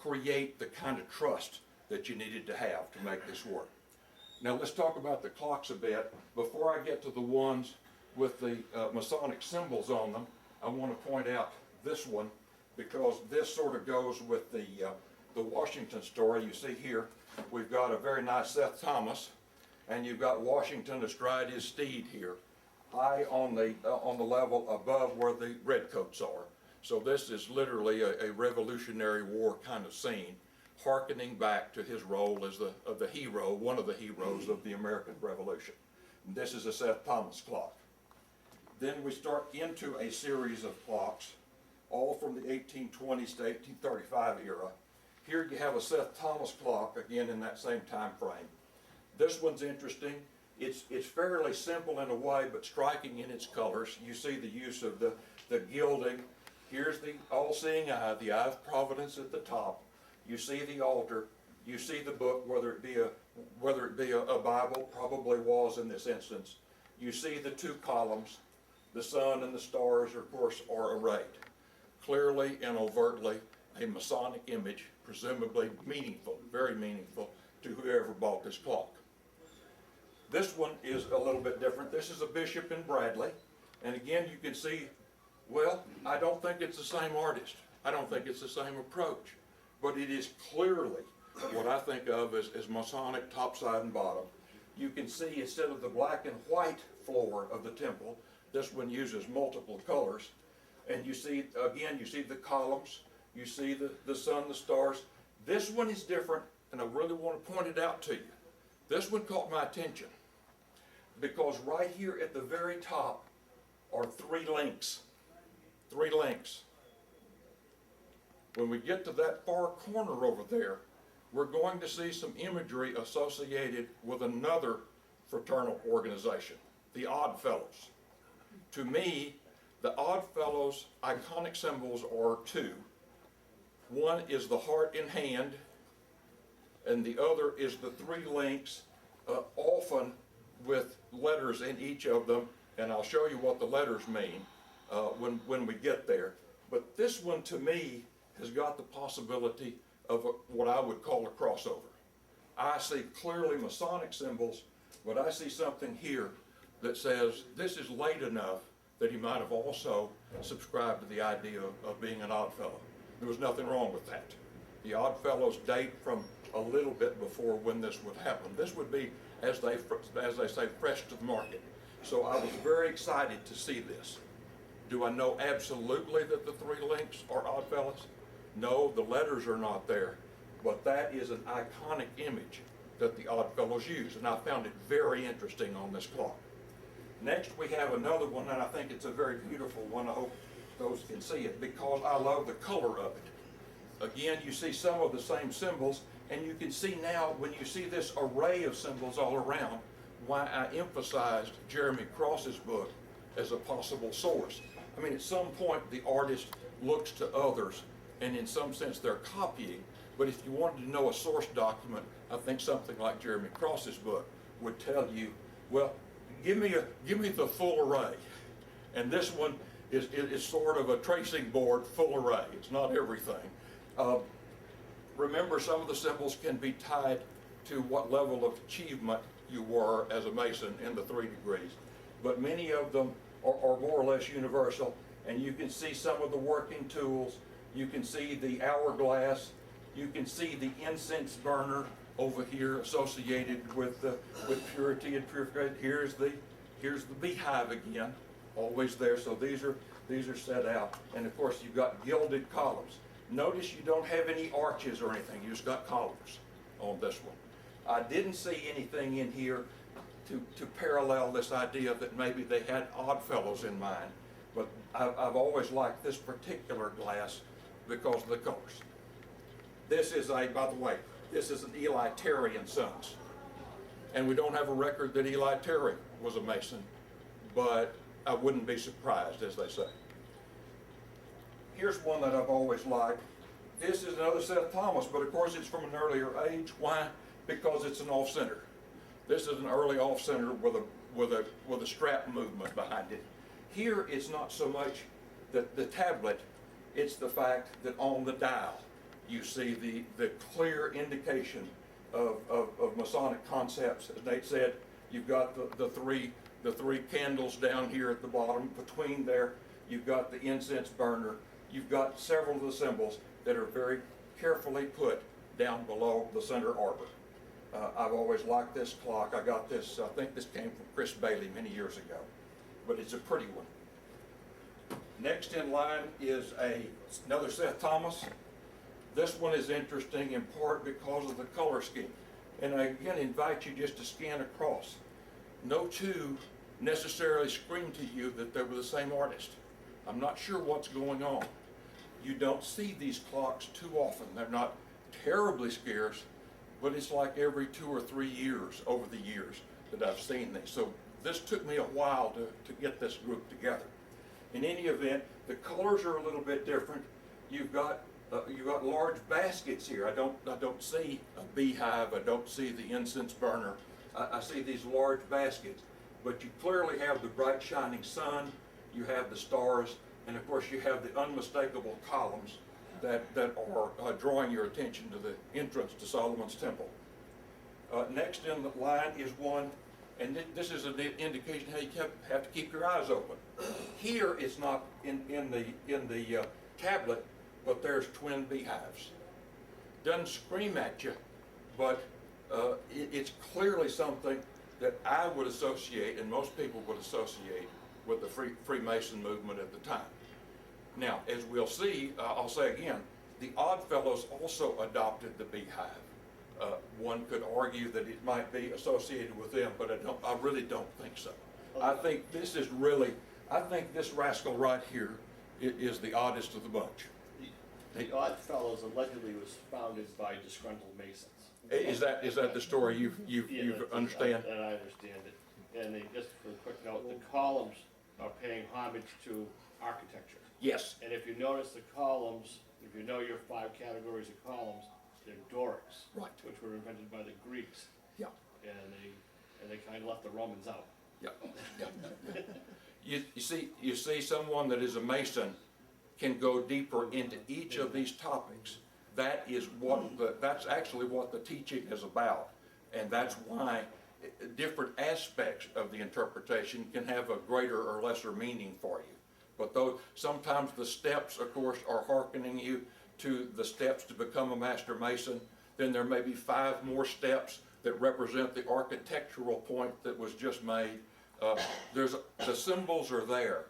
create the kind of trust that you needed to have to make this work. Now let's talk about the clocks a bit. Before I get to the ones with the Masonic symbols on them, I want to point out this one. because this sort of goes with the Washington story. You see here, we've got a very nice Seth Thomas, and you've got Washington astride his steed here, high on the level above where the redcoats are. So this is literally a Revolutionary War kind of scene, hearkening back to his role as the hero, one of the heroes of the American Revolution. And this is a Seth Thomas clock. Then we start into a series of clocks, all from the 1820s to 1835 era. Here you have a Seth Thomas clock, again in that same time frame. This one's interesting. It's fairly simple in a way, but striking in its colors. You see the use of the gilding. Here's the all-seeing eye, the eye of providence at the top. You see the altar. You see the book, whether it be a Bible, probably was in this instance. You see the two columns. The sun and the stars, of course, are arrayed. Clearly and overtly a Masonic image, presumably meaningful, very meaningful to whoever bought this clock. This one is a little bit different. This is a Bishop in Bradley. And again, you can see, well, I don't think it's the same artist. I don't think it's the same approach. But it is clearly what I think of as Masonic top, side, and bottom. You can see instead of the black and white floor of the temple, this one uses multiple colors. And you see, again, you see the columns, you see the sun, the stars. This one is different, and I really want to point it out to you. This one caught my attention because right here at the very top are three links. Three links. When we get to that far corner over there, we're going to see some imagery associated with another fraternal organization, the Odd Fellows. To me, the Odd Fellows' iconic symbols are two. One is the heart in hand, and the other is the three links, often with letters in each of them, and I'll show you what the letters mean when we get there. But this one, to me, has got the possibility of what I would call a crossover. I see clearly Masonic symbols, but I see something here that says this is late enough that he might have also subscribed to the idea of being an Odd Fellow. There was nothing wrong with that. The Odd Fellows date from a little bit before when this would happen. This would be, as they say, fresh to the market. So I was very excited to see this. Do I know absolutely that the three links are Odd Fellows? No, the letters are not there, but that is an iconic image that the Odd Fellows use, and I found it very interesting on this clock. Next we have another one, and I think it's a very beautiful one. I hope those can see it because I love the color of it. Again, you see some of the same symbols, and you can see now when you see this array of symbols all around why I emphasized Jeremy Cross's book as a possible source. I mean, at some point the artist looks to others, and in some sense they're copying, but if you wanted to know a source document, I think something like Jeremy Cross's book would tell you, well, give me the full array. And this one is sort of a tracing board full array. It's not everything. Remember, some of the symbols can be tied to what level of achievement you were as a Mason in the 3 degrees. But many of them are more or less universal, and you can see some of the working tools. You can see the hourglass. You can see the incense burner over here associated with purity and purification. Here's the beehive again, always there. So these are set out, and of course you've got gilded columns. Notice you don't have any arches or anything. You just got columns on this one. I didn't see anything in here to parallel this idea that maybe they had Odd Fellows in mind, but I've always liked this particular glass because of the colors. This is by the way, this is an Eli Terry and Sons. And we don't have a record that Eli Terry was a Mason, but I wouldn't be surprised, as they say. Here's one that I've always liked. This is another Seth Thomas, but of course it's from an earlier age. Why? Because it's an off-center. This is an early off-center with a strap movement behind it. Here it's not so much the tablet, it's the fact that on the dial you see the clear indication of Masonic concepts. As Nate said, you've got the three candles down here at the bottom. Between there, you've got the incense burner. you've got several of the symbols that are very carefully put down below the center arbor. I've always liked this clock. I got this, I think this came from Chris Bailey many years ago, but it's a pretty one. Next in line is another Seth Thomas. This one is interesting in part because of the color scheme. And I again invite you just to scan across. No two necessarily scream to you that they were the same artist. I'm not sure what's going on. You don't see these clocks too often. They're not terribly scarce, but it's like every 2 or 3 years over the years that I've seen these. So this took me a while to get this group together. In any event, the colors are a little bit different. You've got large baskets here. I don't see a beehive. I don't see the incense burner. I see these large baskets. But you clearly have the bright shining sun. You have the stars, and of course you have the unmistakable columns that are drawing your attention to the entrance to Solomon's temple. Next in the line is one, and this is an indication how you have to keep your eyes open. Here it's not in the tablet, but there's twin beehives. Doesn't scream at you, but it's clearly something that I would associate, and most people would associate, with the Freemason movement at the time. Now, as we'll see, I'll say again, the Odd Fellows also adopted the beehive. One could argue that it might be associated with them, but I really don't think so. I think this rascal right here is the oddest of the bunch. The Odd Fellows allegedly was founded by disgruntled Masons. Is that the story you understand? And I understand it. And just for a quick note, the columns are paying homage to architecture. Yes. And if you notice the columns, if you know your 5 categories of columns, they're Dorics, Right. which were invented by the Greeks. Yeah. And they kind of left the Romans out. Yeah. Yeah. You see someone that is a Mason can go deeper into each of these topics. That's actually what the teaching is about, and that's why different aspects of the interpretation can have a greater or lesser meaning for you. But sometimes the steps, of course, are hearkening you to the steps to become a Master Mason. Then there may be 5 more steps that represent the architectural point that was just made. The symbols are there.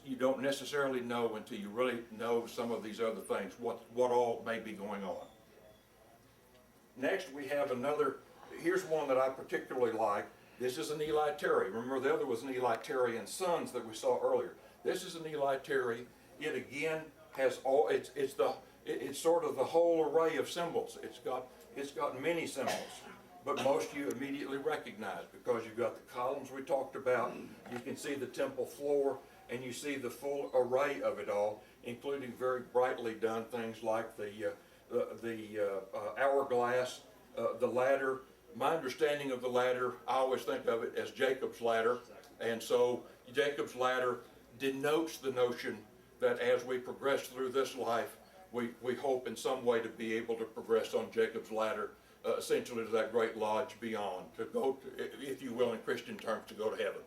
You don't necessarily know until you really know some of these other things, what all may be going on. Next we have another, here's one that I particularly like. This is an Eli Terry. Remember the other was an Eli Terry and Sons that we saw earlier. This is an Eli Terry. It again has it's sort of the whole array of symbols. It's got many symbols, but most you immediately recognize because you've got the columns we talked about. You can see the temple floor, and you see the full array of it all, including very brightly done things like the hourglass, the ladder. My understanding of the ladder, I always think of it as Jacob's ladder, and so Jacob's ladder denotes the notion that as we progress through this life, we hope in some way to be able to progress on Jacob's ladder, essentially to that great lodge beyond, to go to, if you will, in Christian terms, to go to heaven.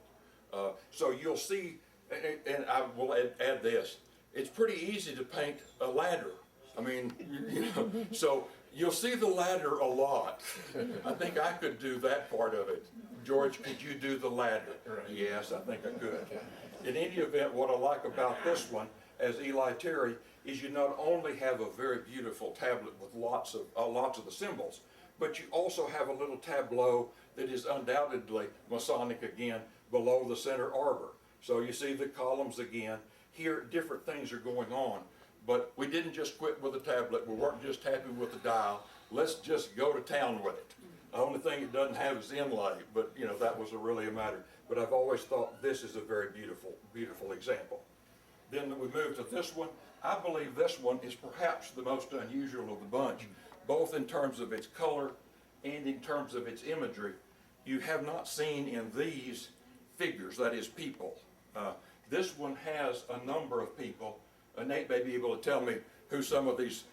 So you'll see, and I will add this, it's pretty easy to paint a ladder. I mean, so you'll see the ladder a lot. I think I could do that part of it. George, could you do the ladder? Yes, I think I could. In any event, what I like about this one, as Eli Terry, is you not only have a very beautiful tablet with lots of the symbols, but you also have a little tableau that is undoubtedly Masonic again below the center arbor. So you see the columns again. Here, different things are going on, but we didn't just quit with the tablet. We weren't just happy with the dial. Let's just go to town with it. The only thing it doesn't have is inlay, but that was really a matter. But I've always thought this is a very beautiful, beautiful example. Then we move to this one. I believe this one is perhaps the most unusual of the bunch, both in terms of its color and in terms of its imagery. You have not seen in these figures, that is people. This one has a number of people. Nate may be able to tell me who some of these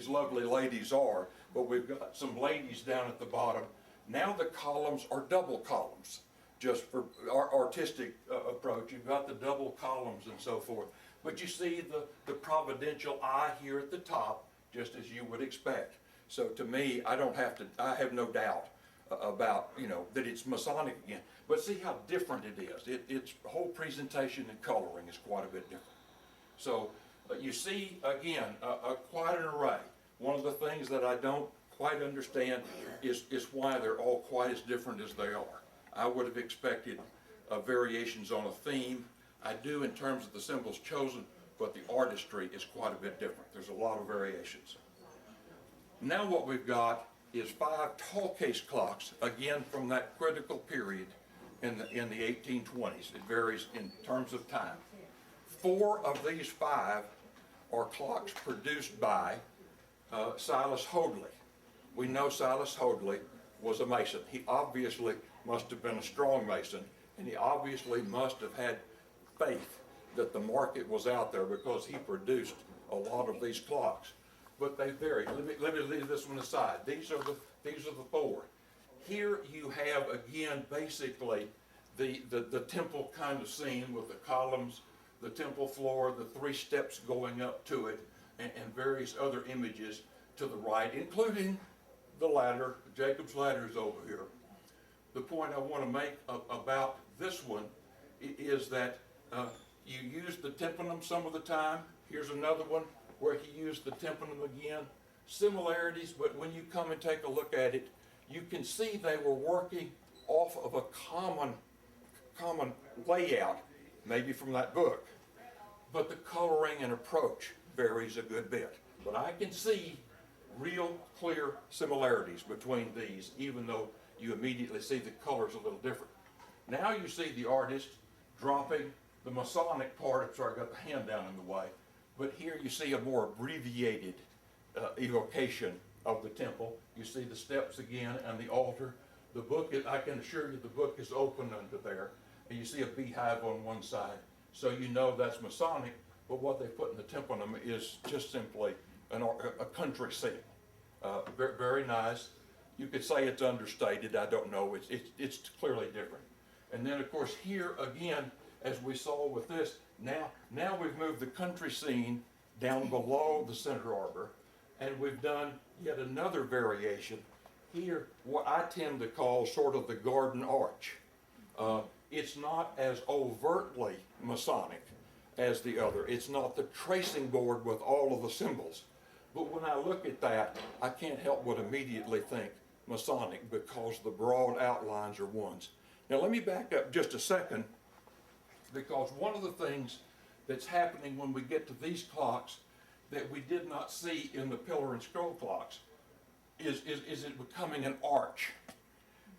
lovely ladies are, but we've got some ladies down at the bottom. Now the columns are double columns, just for our artistic approach. You've got the double columns and so forth. But you see the providential eye here at the top, just as you would expect. So to me, I have no doubt about, that it's Masonic again. But see how different it is. Its whole presentation and coloring is quite a bit different. So you see, again, quite an array. One of the things that I don't quite understand is why they're all quite as different as they are. I would have expected variations on a theme. I do in terms of the symbols chosen, but the artistry is quite a bit different. There's a lot of variations. Now what we've got is 5 tall case clocks, again from that critical period in the 1820s. It varies in terms of time. 4 of these 5 are clocks produced by Silas Hoadley. We know Silas Hoadley was a Mason. He obviously must have been a strong Mason, and he obviously must have had faith that the market was out there, because he produced a lot of these clocks. But they vary. Let me leave this one aside. These are the 4. Here you have again basically the temple kind of scene with the columns, the temple floor, the 3 steps going up to it, and various other images to the right, including the ladder. Jacob's ladder is over here. The point I want to make about this one is that you use the tympanum some of the time. Here's another one where he used the tympanum again. Similarities, but when you come and take a look at it, you can see they were working off of a common layout, maybe from that book. But the coloring and approach varies a good bit. But I can see real clear similarities between these, even though you immediately see the colors a little different. Now you see the artist dropping the Masonic part. I'm sorry, I got the hand down in the way. But here you see a more abbreviated evocation of the temple. You see the steps again and the altar. The book, I can assure you, the book is open under there. And you see a beehive on one side. So you know that's Masonic, but what they put in the tympanum is just simply a country scene. Very, very nice. You could say it's understated. I don't know. It's clearly different. And then, of course, here again, as we saw with this, now we've moved the country scene down below the center arbor, and we've done yet another variation here, what I tend to call sort of the garden arch. It's not as overtly Masonic as the other. It's not the tracing board with all of the symbols. But when I look at that, I can't help but immediately think Masonic, because the broad outlines are ones. Now let me back up just a second, because one of the things that's happening when we get to these clocks that we did not see in the pillar and scroll clocks is it becoming an arch.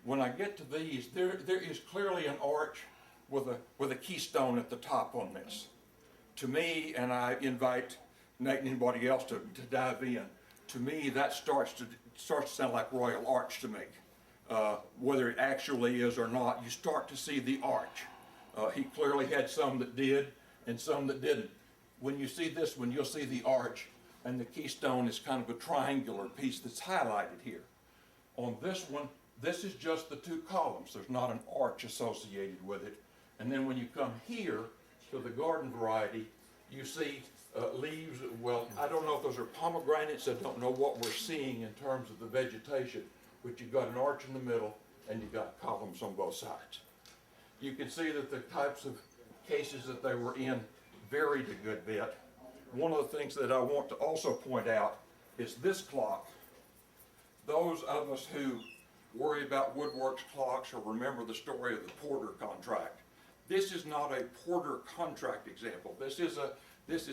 When I get to these, there is clearly an arch with a keystone at the top on this. To me, and I invite Nate and anybody else to dive in, to me that starts to sound like Royal Arch to me. Whether it actually is or not, you start to see the arch. He clearly had some that did and some that didn't. When you see this one, you'll see the arch, and the keystone is kind of a triangular piece that's highlighted here. On this one, this is just the 2 columns. There's not an arch associated with it. And then when you come here to the garden variety, you see leaves. Well, I don't know if those are pomegranates. I don't know what we're seeing in terms of the vegetation, but you've got an arch in the middle and you've got columns on both sides. You can see that the types of cases that they were in varied a good bit. One of the things that I want to also point out is this clock. Those of us who worry about woodworks clocks or remember the story of the Porter contract, this is not a Porter contract example. This is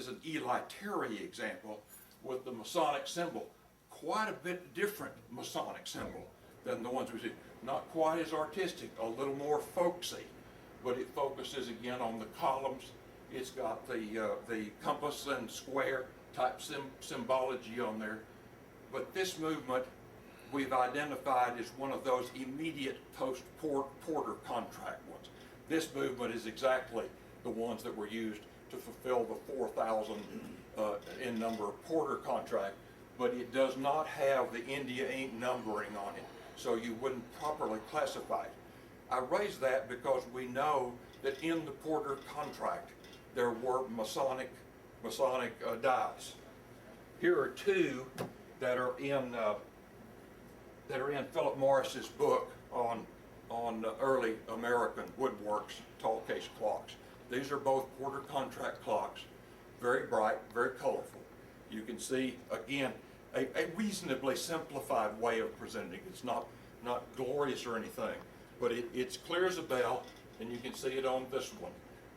an Eli Terry example with the Masonic symbol. Quite a bit different Masonic symbol than the ones we see. Not quite as artistic, a little more folksy, but it focuses again on the columns. It's got the compass and square type symbology on there. But this movement we've identified as one of those immediate post-Porter contract ones. This movement is exactly the ones that were used to fulfill the 4,000 in number Porter contract, but it does not have the India ink numbering on it, so you wouldn't properly classify it. I raise that because we know that in the Porter contract there were Masonic Masonic dies. Here are two that are in Philip Morris's book on early American woodworks tall case clocks. These are both quarter contract clocks, very bright, very colorful. You can see, again, a reasonably simplified way of presenting. It's not glorious or anything, but it's clear as a bell, and you can see it on this one,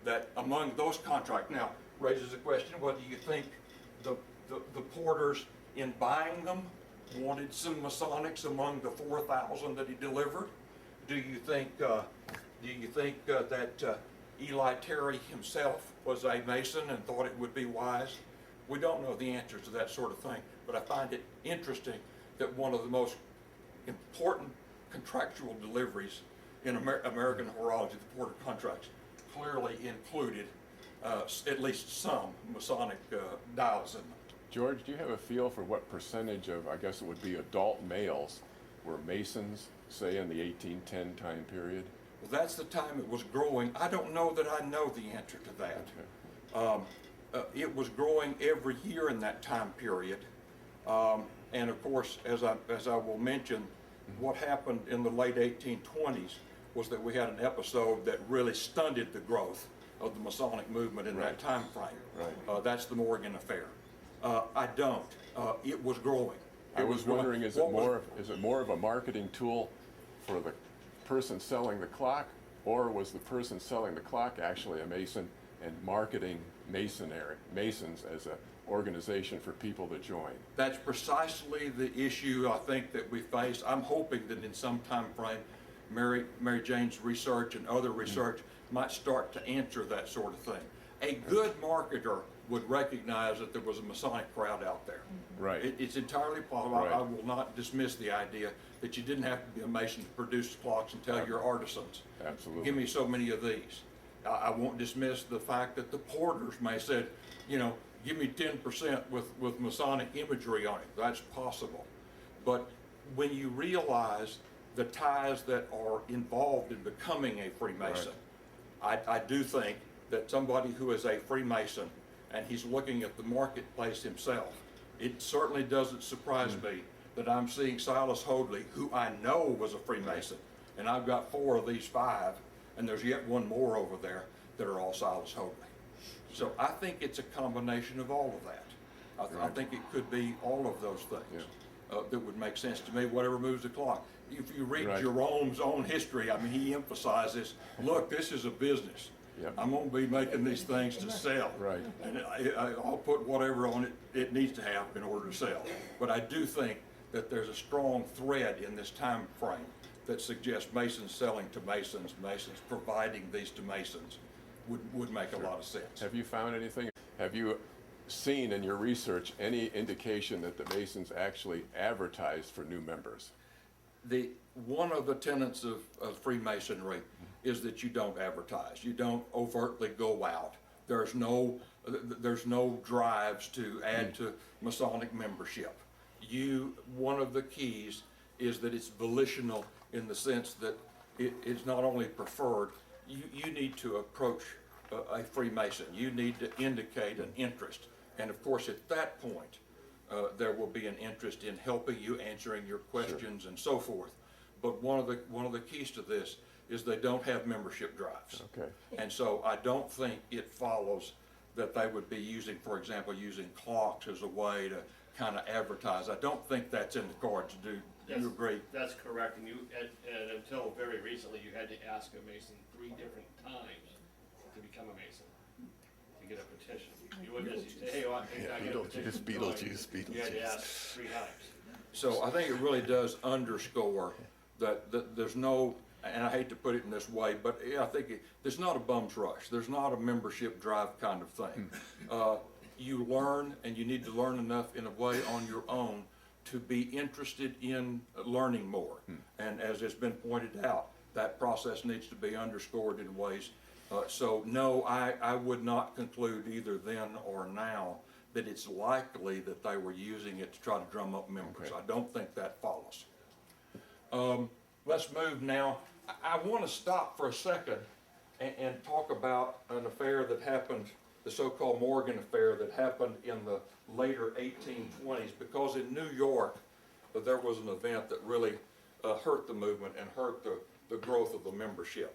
that among those contracts, now raises the question, whether you think the porters in buying them wanted some Masonics among the 4,000 that he delivered? Do you think that Eli Terry himself was a Mason and thought it would be wise? We don't know the answers to that sort of thing, but I find it interesting that one of the most important contractual deliveries in American horology, the porter contracts, clearly included at least some Masonic dials in them. George, do you have a feel for what percentage of, I guess it would be adult males, were Masons, say in the 1810 time period? Well, that's the time it was growing. I don't know that I know the answer to that. Okay. It was growing every year in that time period. And of course, as I will mention, what happened in the late 1820s was that we had an episode that really stunted the growth of the Masonic movement in that time frame. Right. That's the Morgan affair. I don't. It was growing. I was wondering, is it more of a marketing tool for the person selling the clock, or was the person selling the clock actually a Mason and marketing Masons as an organization for people to join? That's precisely the issue I think that we face. I'm hoping that in some time frame, Mary Jane's research and other research might start to answer that sort of thing. A good marketer would recognize that there was a Masonic crowd out there. Right. It's entirely possible. Right. I will not dismiss the idea that you didn't have to be a Mason to produce clocks and tell your artisans, Absolutely. give me so many of these. I won't dismiss the fact that the porters may have said, give me 10% with Masonic imagery on it. That's possible. But when you realize the ties that are involved in becoming a Freemason, I do think that somebody who is a Freemason and he's looking at the marketplace himself, it certainly doesn't surprise me that I'm seeing Silas Hoadley, who I know was a Freemason, and I've got 4 of these 5, and there's yet one more over there that are all Silas Hoadley. So I think it's a combination of all of that. I think it could be all of those things that would make sense to me, whatever moves the clock. If you read Jerome's own history, I mean, he emphasizes, look, this is a business. Yep. I'm going to be making these things to sell. Right. And I'll put whatever on it needs to have in order to sell. But I do think that there's a strong thread in this time frame that suggests Masons selling to Masons, Masons providing these to Masons would make a lot of sense. Have you found anything? Have you seen in your research any indication that the Masons actually advertised for new members? One of the tenets of Freemasonry is that you don't advertise. You don't overtly go out. There's no drives to add to Masonic membership. One of the keys is that it's volitional in the sense that it's not only preferred. You need to approach a Freemason. You need to indicate an interest, and of course at that point there will be an interest in helping you, answering your questions, and so forth. But one of the keys to this is they don't have membership drives. Okay. And so I don't think it follows that they would be using, for example, using clocks as a way to kind of advertise. I don't think that's in the cards. Do you agree? That's correct, and and until very recently, you had to ask a Mason 3 different times to become a Mason, to get a petition. You wouldn't just say, hey, I get a petition. Beetlejuice. You had to ask 3 times. So I think it really does underscore that there's no, and I hate to put it in this way, but I think there's not a bum's rush. There's not a membership drive kind of thing. You learn, and you need to learn enough in a way on your own to be interested in learning more. And as has been pointed out, that process needs to be underscored in ways. So no, I would not conclude either then or now that it's likely that they were using it to try to drum up members. Okay. I don't think that follows. Let's move now. I want to stop for a second and talk about an affair that happened the so-called Morgan affair that happened in the later 1820s, because in New York there was an event that really hurt the movement and hurt the growth of the membership.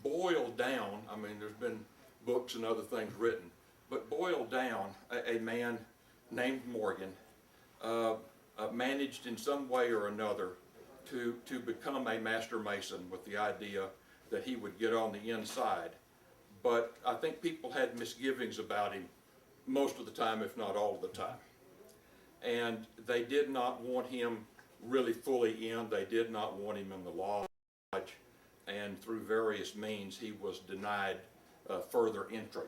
Boiled down, I mean, there's been books and other things written, but boiled down, a man named Morgan managed in some way or another to become a master mason with the idea that he would get on the inside. But I think people had misgivings about him most of the time, if not all of the time. And they did not want him really fully in. They did not want him in the lodge. And through various means, he was denied further entry.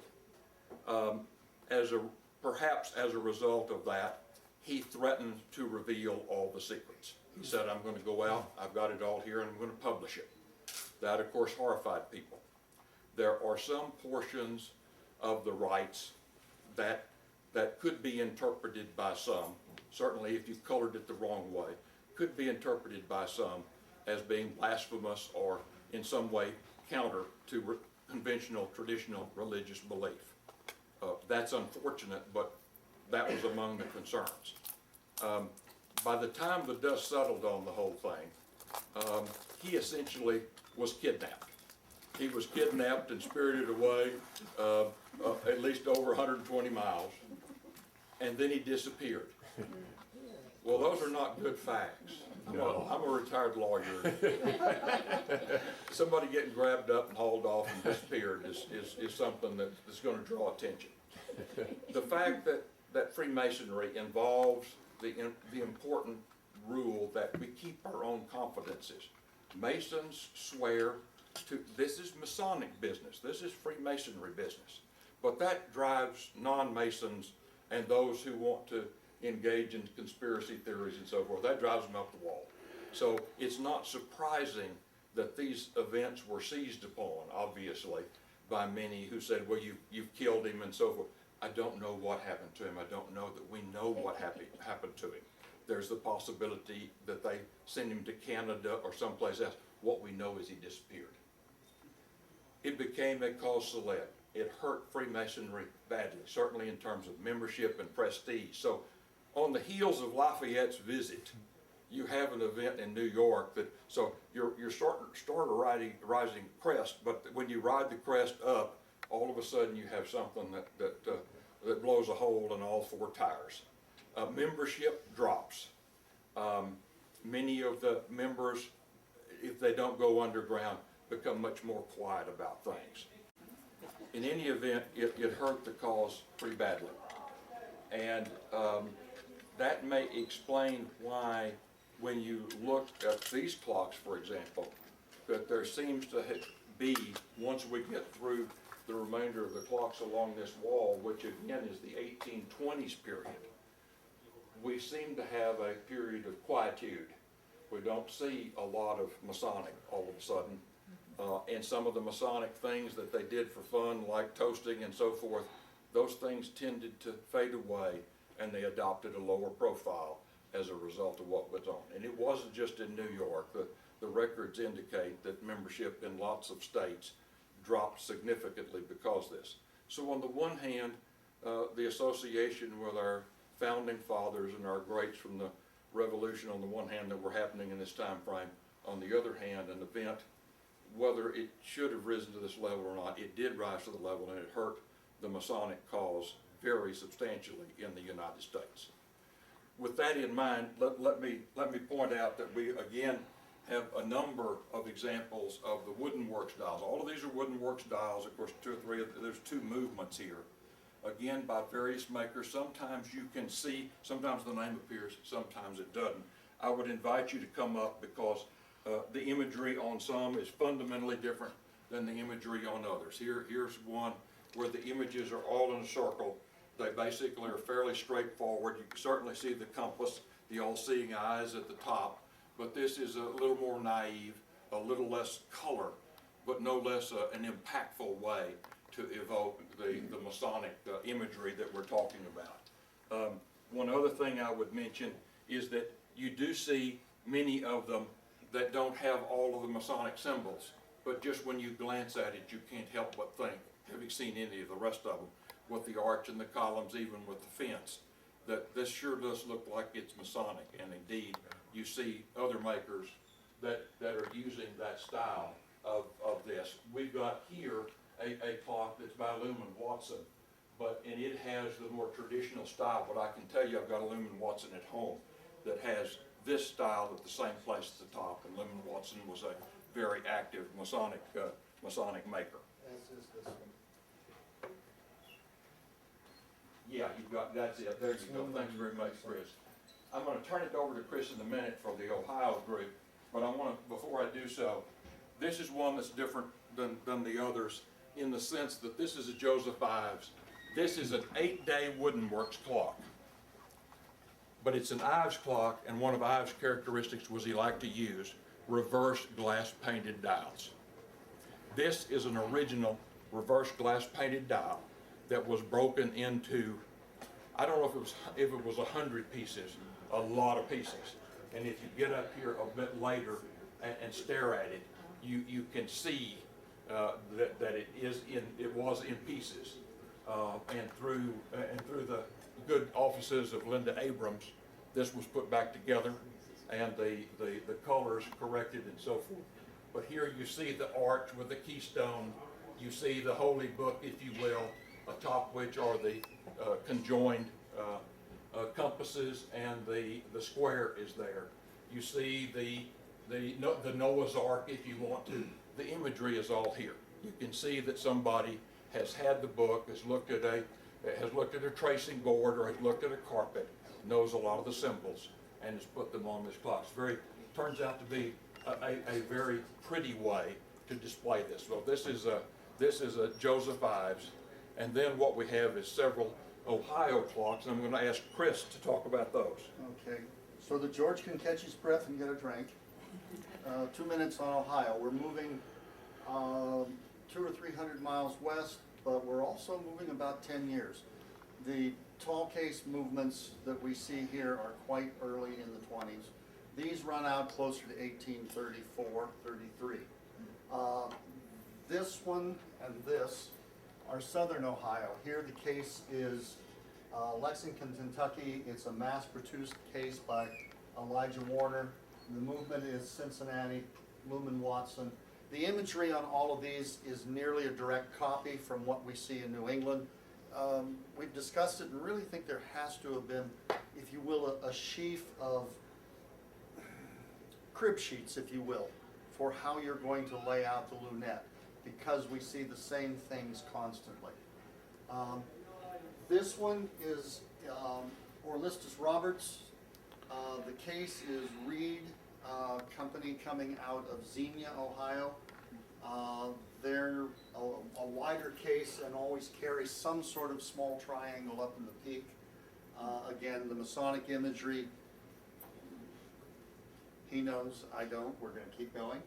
Perhaps as a result of that, he threatened to reveal all the secrets. He said, I'm going to go out, I've got it all here, and I'm going to publish it. That, of course, horrified people. There are some portions of the rites that could be interpreted by some, certainly if you colored it the wrong way, could be interpreted by some as being blasphemous or in some way counter to conventional, traditional religious belief. That's unfortunate, but that was among the concerns. By the time the dust settled on the whole thing, he essentially was kidnapped. He was kidnapped and spirited away at least over 120 miles, and then he disappeared. Well, those are not good facts. I'm a retired lawyer. Somebody getting grabbed up and hauled off and disappeared is something that's going to draw attention. The fact that Freemasonry involves the important rule that we keep our own confidences. Masons swear to, this is Masonic business, this is Freemasonry business, but that drives non-Masons and those who want to engage in conspiracy theories and so forth, that drives them up the wall. So it's not surprising that these events were seized upon, obviously, by many who said, well, you've killed him and so forth. I don't know what happened to him. I don't know that we know what happened to him. There's the possibility that they sent him to Canada or someplace else. What we know is he disappeared. It became a cause célèbre. It hurt Freemasonry badly, certainly in terms of membership and prestige. So on the heels of Lafayette's visit, you have an event in New York that, so you're starting a rising crest, but when you ride the crest up, all of a sudden you have something that blows a hole in all four tires. Membership drops. Many of the members, if they don't go underground, become much more quiet about things. In any event, it hurt the cause pretty badly. And that may explain why, when you look at these clocks, for example, that there seems to be, once we get through the remainder of the clocks along this wall, which again is the 1820s period, we seem to have a period of quietude. We don't see a lot of Masonic all of a sudden. And some of the Masonic things that they did for fun, like toasting and so forth, those things tended to fade away, and they adopted a lower profile as a result of what was on. And it wasn't just in New York. The records indicate that membership in lots of states dropped significantly because of this. So on the one hand, the association with our founding fathers and our greats from the Revolution on the one hand that were happening in this time frame, on the other hand, an event, whether it should have risen to this level or not, it did rise to the level, and it hurt the Masonic cause very substantially in the United States. With that in mind, let me point out that we again have a number of examples of the wooden work styles. All of these are wooden work styles. Of course, there's two movements here. Again, by various makers. Sometimes you can see, sometimes the name appears, sometimes it doesn't. I would invite you to come up because the imagery on some is fundamentally different than the imagery on others. Here's one where the images are all in a circle. They basically are fairly straightforward. You can certainly see the compass, the all-seeing eyes at the top, but this is a little more naive, a little less color, but no less an impactful way to evoke the Masonic imagery that we're talking about. One other thing I would mention is that you do see many of them that don't have all of the Masonic symbols, but just when you glance at it, you can't help but think, having seen any of the rest of them, with the arch and the columns, even with the fence, that this sure does look like it's Masonic. And indeed, you see other makers that are using that style of this. We've got here a clock that's by Lumen Watson, and it has the more traditional style, but I can tell you I've got a Lumen Watson at home that has this style at the same place at the top, and Lumen Watson was a very active Masonic maker. As is this one. Yeah, you've got, that's it, there you go, thanks very much, Chris. I'm gonna turn it over to Chris in a minute for the Ohio group, but I wanna, before I do so, this is one that's different than the others in the sense that this is a Joseph Ives. This is an 8-day wooden works clock. But it's an Ives clock, and one of Ives' characteristics was he liked to use reversed glass painted dials. This is an original reverse glass painted dial that was broken into, I don't know if it was 100 pieces, a lot of pieces. And if you get up here a bit later and stare at it, you can see that it was in pieces. And through the good offices of Linda Abrams, this was put back together, and the colors corrected and so forth. But here you see the arch with the keystone. You see the holy book, if you will, atop which are the conjoined compasses, and the square is there. You see the Noah's Ark, if you want to. The imagery is all here. You can see that somebody has had the book, has looked at a tracing board, or has looked at a carpet, knows a lot of the symbols, and has put them on this clock. Turns out to be a very pretty way to display this. Well, this is a Joseph Ives, and then what we have is several Ohio clocks, and I'm going to ask Chris to talk about those. Okay, so that George can catch his breath and get a drink. 2 minutes on Ohio. We're moving 200 or 300 miles west, but we're also moving about 10 years. The tall case movements that we see here are quite early in the 20s. These run out closer to 1834, 33. This one and this are southern Ohio. Here the case is Lexington, Kentucky. It's a mass-produced case by Elijah Warner. The movement is Cincinnati, Lumen Watson. The imagery on all of these is nearly a direct copy from what we see in New England. We've discussed it and really think there has to have been, if you will, a sheaf of crib sheets, if you will, for how you're going to lay out the lunette, because we see the same things constantly. This one is Orlistus Roberts. The case is Reed Company coming out of Xenia, Ohio. They're a wider case and always carry some sort of small triangle up in the peak. Again, the Masonic imagery, he knows, I don't, we're going to keep going.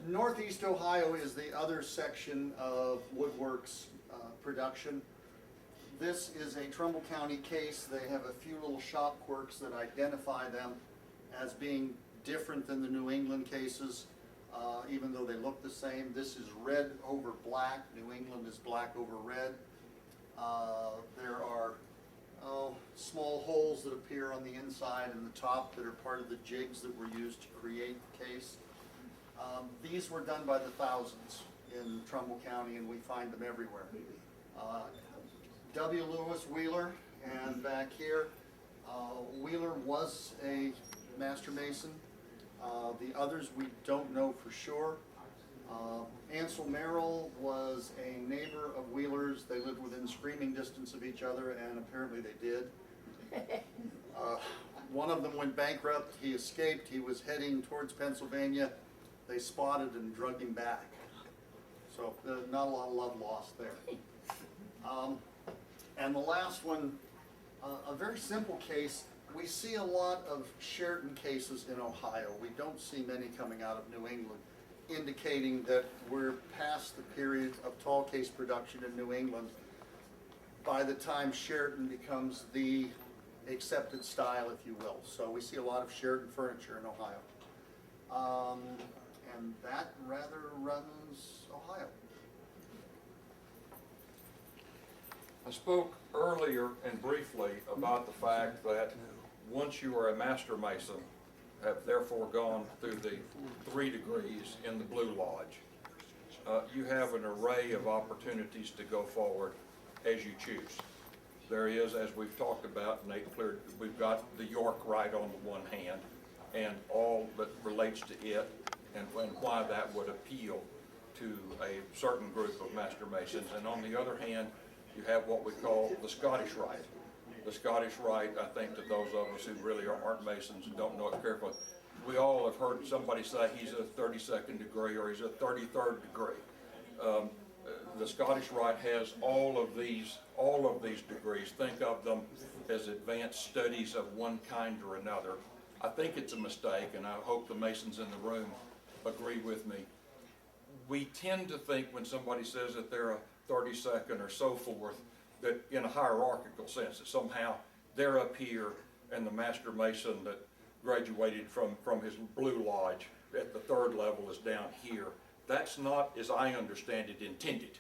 Northeast Ohio is the other section of Woodworks production. This is a Trumbull County case. They have a few little shop quirks that identify them as being different than the New England cases, even though they look the same. This is red over black. New England is black over red. There are small holes that appear on the inside and the top that are part of the jigs that were used to create the case. These were done by the thousands in Trumbull County, and we find them everywhere. W. Lewis Wheeler, and back here, Wheeler was a master mason. The others we don't know for sure. Ansel Merrill was a neighbor of Wheeler's. They lived within screaming distance of each other, and apparently they did. One of them went bankrupt. He escaped. He was heading towards Pennsylvania. They spotted and drugged him back. So not a lot of love lost there. And the last one, a very simple case. We see a lot of Sheraton cases in Ohio. We don't see many coming out of New England, indicating that we're past the period of tall case production in New England by the time Sheraton becomes the accepted style, if you will. So we see a lot of Sheraton furniture in Ohio. And that rather runs Ohio. I spoke earlier and briefly about the fact that once you are a master mason, have therefore gone through the 3 degrees in the Blue Lodge, you have an array of opportunities to go forward as you choose. There is, as we've talked about, Nate cleared, we've got the York Rite on the one hand, and all that relates to it, and why that would appeal to a certain group of Master Masons. And on the other hand, you have what we call the Scottish Rite. The Scottish Rite, I think to those of us who really aren't Masons and don't know it carefully, we all have heard somebody say he's a 32nd degree or he's a 33rd degree. The Scottish Rite has all of these degrees. Think of them as advanced studies of one kind or another. I think it's a mistake, and I hope the Masons in the room agree with me. We tend to think when somebody says that they're a 32nd or so forth, that in a hierarchical sense, that somehow they're up here and the Master Mason that graduated from his Blue Lodge at the 3rd level is down here. That's not, as I understand it, intended.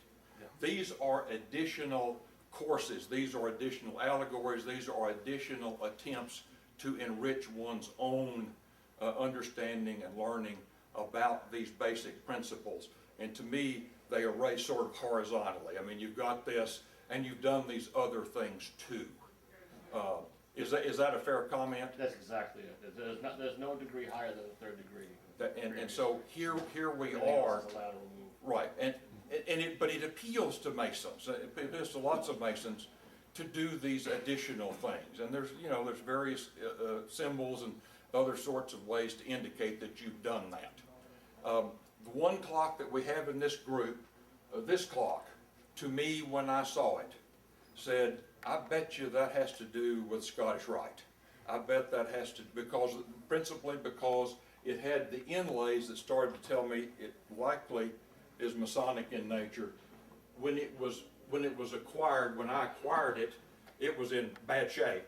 These are additional courses, these are additional allegories, these are additional attempts to enrich one's own understanding and learning about these basic principles. And to me, they array sort of horizontally. I mean, you've got this, and you've done these other things too. Is that a fair comment? That's exactly it. There's no degree higher than the 3rd degree. And so here we Everything are, else is a lateral move. right? But it appeals to Masons. It appeals to lots of Masons to do these additional things. And there's various symbols and other sorts of ways to indicate that you've done that. The one clock that we have in this group, this clock, to me when I saw it, said, I bet you that has to do with Scottish Rite. I bet that has to, principally because it had the inlays that started to tell me it likely is Masonic in nature. When it was acquired, when I acquired it, it was in bad shape.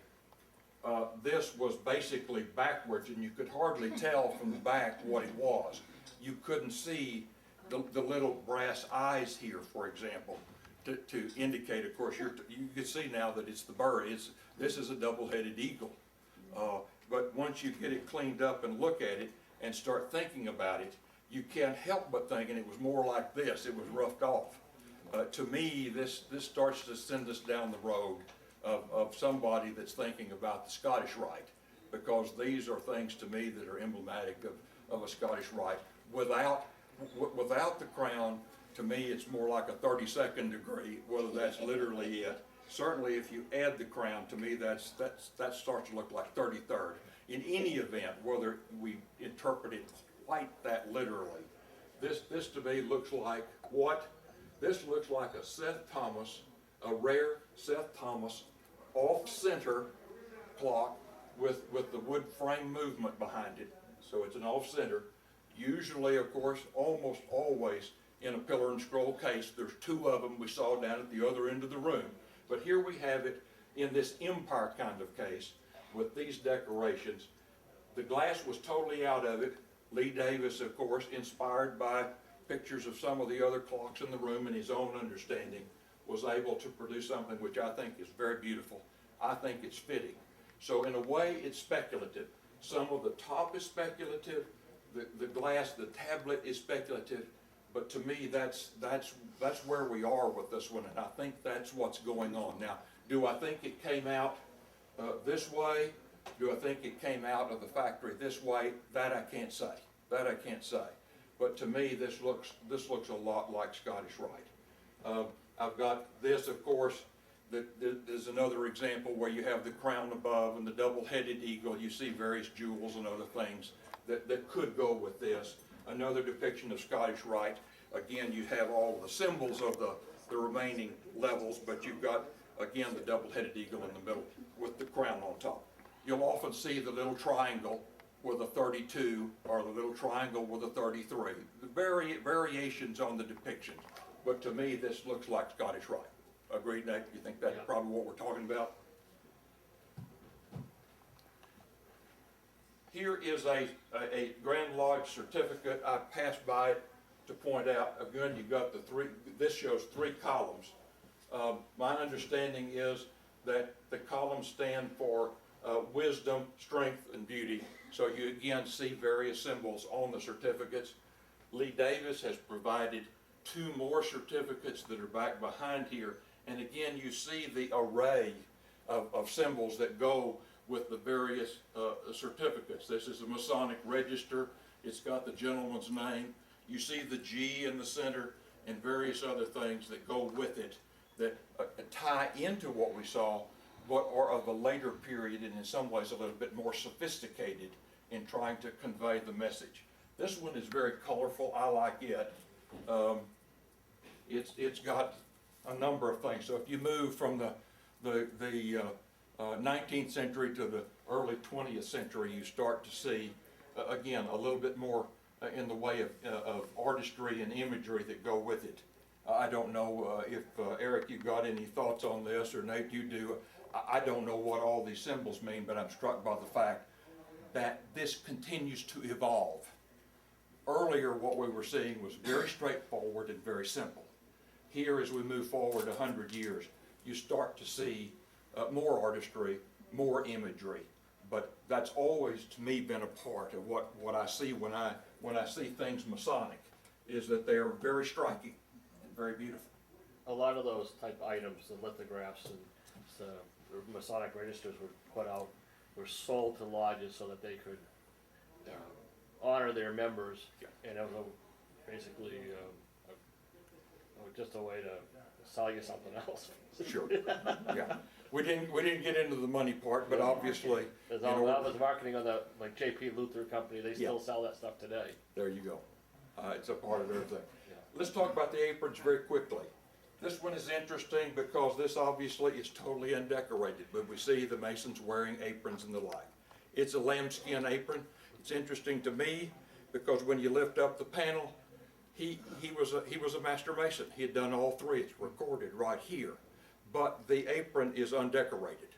This was basically backwards, and you could hardly tell from the back what it was. You couldn't see the little brass eyes here, for example, to indicate, of course, you can see now that it's the bird. This is a double-headed eagle. But once you get it cleaned up and look at it and start thinking about it, you can't help but thinking it was more like this. It was roughed off. To me, this starts to send us down the road of somebody that's thinking about the Scottish Rite, because these are things to me that are emblematic of a Scottish Rite. Without the crown, to me, it's more like a 32nd degree, whether that's literally it. Certainly, if you add the crown, to me, that starts to look like 33rd. In any event, whether we interpret it quite that literally, this to me looks like what? This looks like a Seth Thomas, a rare Seth Thomas off-center clock with the wood frame movement behind it. So it's an off-center. Usually, of course, almost always in a pillar and scroll case. There's 2 of them we saw down at the other end of the room. But here we have it in this empire kind of case with these decorations. The glass was totally out of it. Lee Davis, of course, inspired by pictures of some of the other clocks in the room and his own understanding, was able to produce something which I think is very beautiful. I think it's fitting. So in a way, it's speculative. Some of the top is speculative. The glass, the tablet is speculative. But to me, that's where we are with this one, and I think that's what's going on. Now, do I think it came out this way? Do I think it came out of the factory this way? That I can't say. That I can't say. But to me, this looks a lot like Scottish Rite. I've got this, of course. There's another example where you have the crown above and the double-headed eagle. You see various jewels and other things that could go with this. Another depiction of Scottish Rite. Again, you have all the symbols of the remaining levels, but you've got, again, the double-headed eagle in the middle with the crown on top. You'll often see the little triangle with a 32 or the little triangle with a 33. The variations on the depiction. But to me, this looks like Scottish Rite. Agreed, Nate? You think that's probably what we're talking about? Here is a Grand Lodge certificate. I passed by it to point out, again, you've got the 3, this shows 3 columns. My understanding is that the columns stand for wisdom, strength, and beauty. So you again see various symbols on the certificates. Lee Davis has provided 2 more certificates that are back behind here. And again, you see the array of symbols that go with the various certificates. This is a Masonic register. It's got the gentleman's name. You see the G in the center and various other things that go with it that tie into what we saw, but are of a later period and in some ways a little bit more sophisticated in trying to convey the message. This one is very colorful. I like it. It's got a number of things. So if you move from the 19th century to the early 20th century, you start to see, again, a little bit more in the way of artistry and imagery that go with it. I don't know if, Eric, you got any thoughts on this, or Nate, you do. I don't know what all these symbols mean, but I'm struck by the fact that this continues to evolve. Earlier, what we were seeing was very straightforward and very simple. Here, as we move forward 100 years, you start to see more artistry, more imagery. But that's always, to me, been a part of what I see when I see things Masonic, is that they are very striking and very beautiful. A lot of those type items, the lithographs and the Masonic registers were put out, were sold to lodges so that they could honor their members. Yeah. And it was basically just a way to sell you something else. Sure, yeah. We didn't get into the money part, but obviously, There's in all order- that was marketing on the, like J.P. Luther Company, they still Yeah. sell that stuff today. there you go. It's a part of everything. Yeah. Let's talk about the aprons very quickly. This one is interesting because this obviously is totally undecorated, but we see the Masons wearing aprons and the like. It's a lambskin apron. It's interesting to me because when you lift up the panel, he was a master mason. He had done all 3. It's recorded right here. But the apron is undecorated.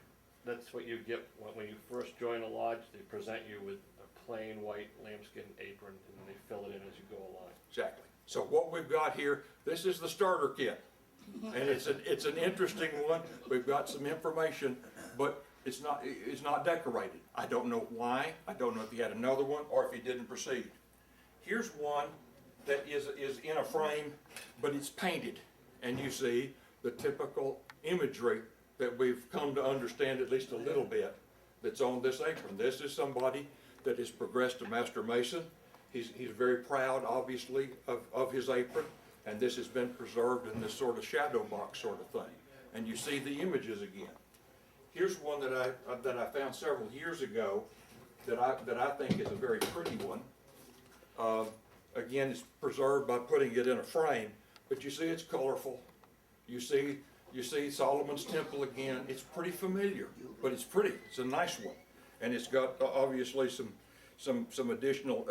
That's what you get when you first join a lodge. They present you with a plain white lambskin apron, and then they fill it in as you go along. Exactly. So what we've got here, this is the starter kit. And it's an interesting one. We've got some information, but it's not decorated. I don't know why. I don't know if he had another one or if he didn't proceed. Here's one that is in a frame, but it's painted. And you see the typical imagery that we've come to understand at least a little bit that's on this apron. This is somebody that has progressed to Master Mason. He's very proud, obviously, of his apron, and this has been preserved in this sort of shadow box sort of thing. And you see the images again. Here's one that I found several years ago that I think is a very pretty one. Again, it's preserved by putting it in a frame, but you see it's colorful. You see Solomon's Temple again. It's pretty familiar, but it's pretty. It's a nice one, and it's got obviously some additional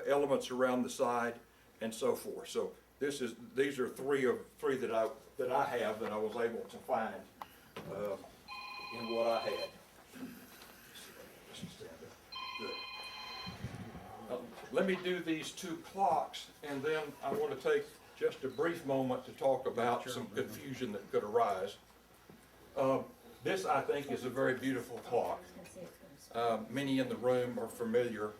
elements around the side and so forth. So these are three that I have that I was able to find in what I had. Good. Let me do these 2 clocks, and then I want to take just a brief moment to talk about some confusion that could arise. This, I think, is a very beautiful clock. Many in the room are familiar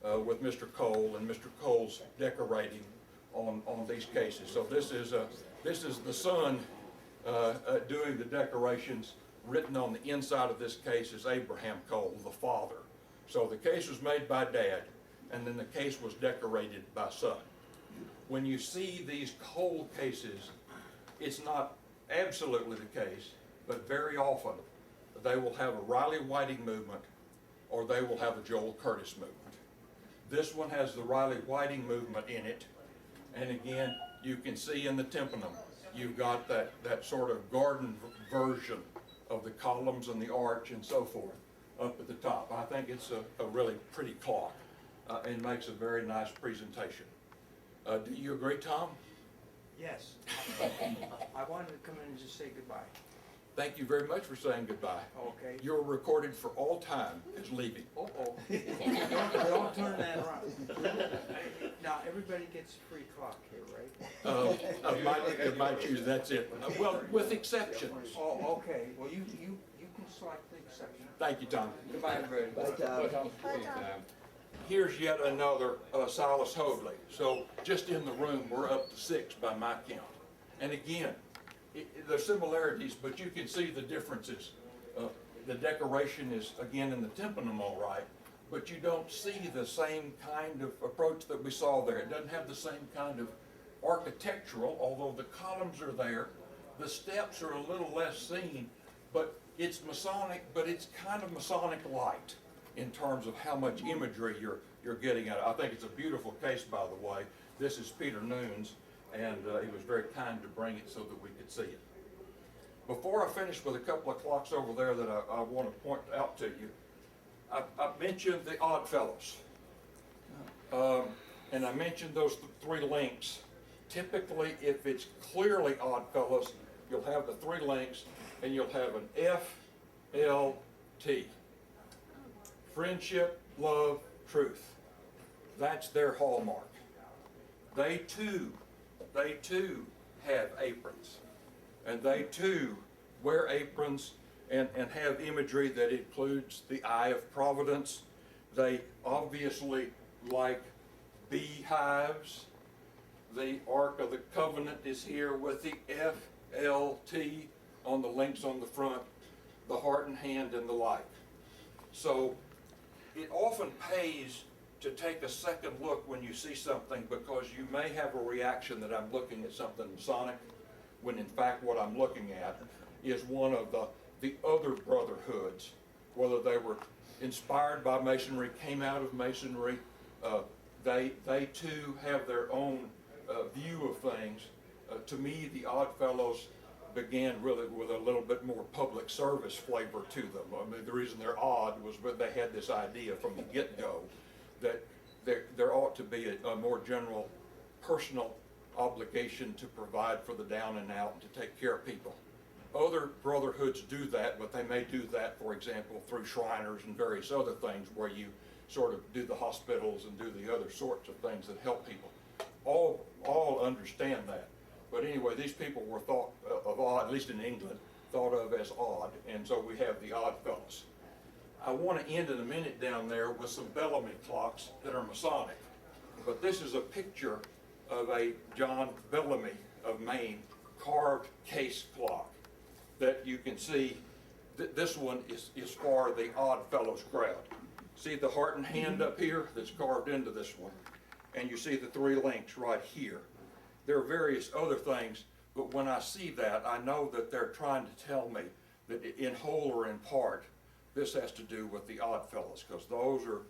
with Mr. Cole and Mr. Cole's decorating on these cases. So this is the son doing the decorations. Written on the inside of this case is Abraham Cole, the father. So the case was made by dad, and then the case was decorated by son. When you see these Cole cases, it's not absolutely the case, but very often they will have a Riley Whiting movement or they will have a Joel Curtis movement. This one has the Riley Whiting movement in it, and again, you can see in the tympanum, you've got that sort of garden version of the columns and the arch and so forth up at the top. I think it's a really pretty clock and makes a very nice presentation. Do you agree, Tom? Yes. I wanted to come in and just say goodbye. Thank you very much for saying goodbye. Okay. You're recorded for all time as leaving. Uh-oh. Don't turn that around. Now, everybody gets a free clock here, right? Of my choose, that's it. Well, with exceptions. Oh, okay. Well, you can select the exception. Thank you, Tom. Goodbye, everybody. Here's yet another Silas Hoadley. So just in the room, we're up to 6 by my count. And again, there's similarities, but you can see the differences. The decoration is, again, in the tympanum all right, but you don't see the same kind of approach that we saw there. It doesn't have the same kind of architectural, although the columns are there. The steps are a little less seen, but it's Masonic, but it's kind of Masonic light in terms of how much imagery you're getting at it. I think it's a beautiful case, by the way. This is Peter Noon's, and he was very kind to bring it so that we could see it. Before I finish with a couple of clocks over there that I want to point out to you, I mentioned the Odd Fellows. And I mentioned those 3 links. Typically, if it's clearly Odd Fellows, you'll have the 3 links, and you'll have an FLT. Friendship, love, truth. That's their hallmark. They too have aprons. And they too wear aprons and have imagery that includes the Eye of Providence. They obviously like beehives. The Ark of the Covenant is here with the FLT on the links on the front, the heart and hand and the like. So it often pays to take a second look when you see something, because you may have a reaction that I'm looking at something Masonic, when in fact what I'm looking at is one of the other brotherhoods, whether they were inspired by Masonry, came out of Masonry. They too have their own view of things. To me, the Odd Fellows began really with a little bit more public service flavor to them. I mean, the reason they're odd was that they had this idea from the get-go that there ought to be a more general personal obligation to provide for the down and out and to take care of people. Other brotherhoods do that, but they may do that, for example, through Shriners and various other things where you sort of do the hospitals and do the other sorts of things that help people. All understand that. But anyway, these people were thought of odd, at least in England, thought of as odd, and so we have the Odd Fellows. I want to end in a minute down there with some Bellamy clocks that are Masonic. But this is a picture of a John Bellamy of Maine carved case clock that you can see. This one is for the Odd Fellows crowd. See the heart and hand up here that's carved into this one, and you see the 3 links right here. There are various other things, but when I see that, I know that they're trying to tell me that in whole or in part, this has to do with the Odd Fellows, because those are,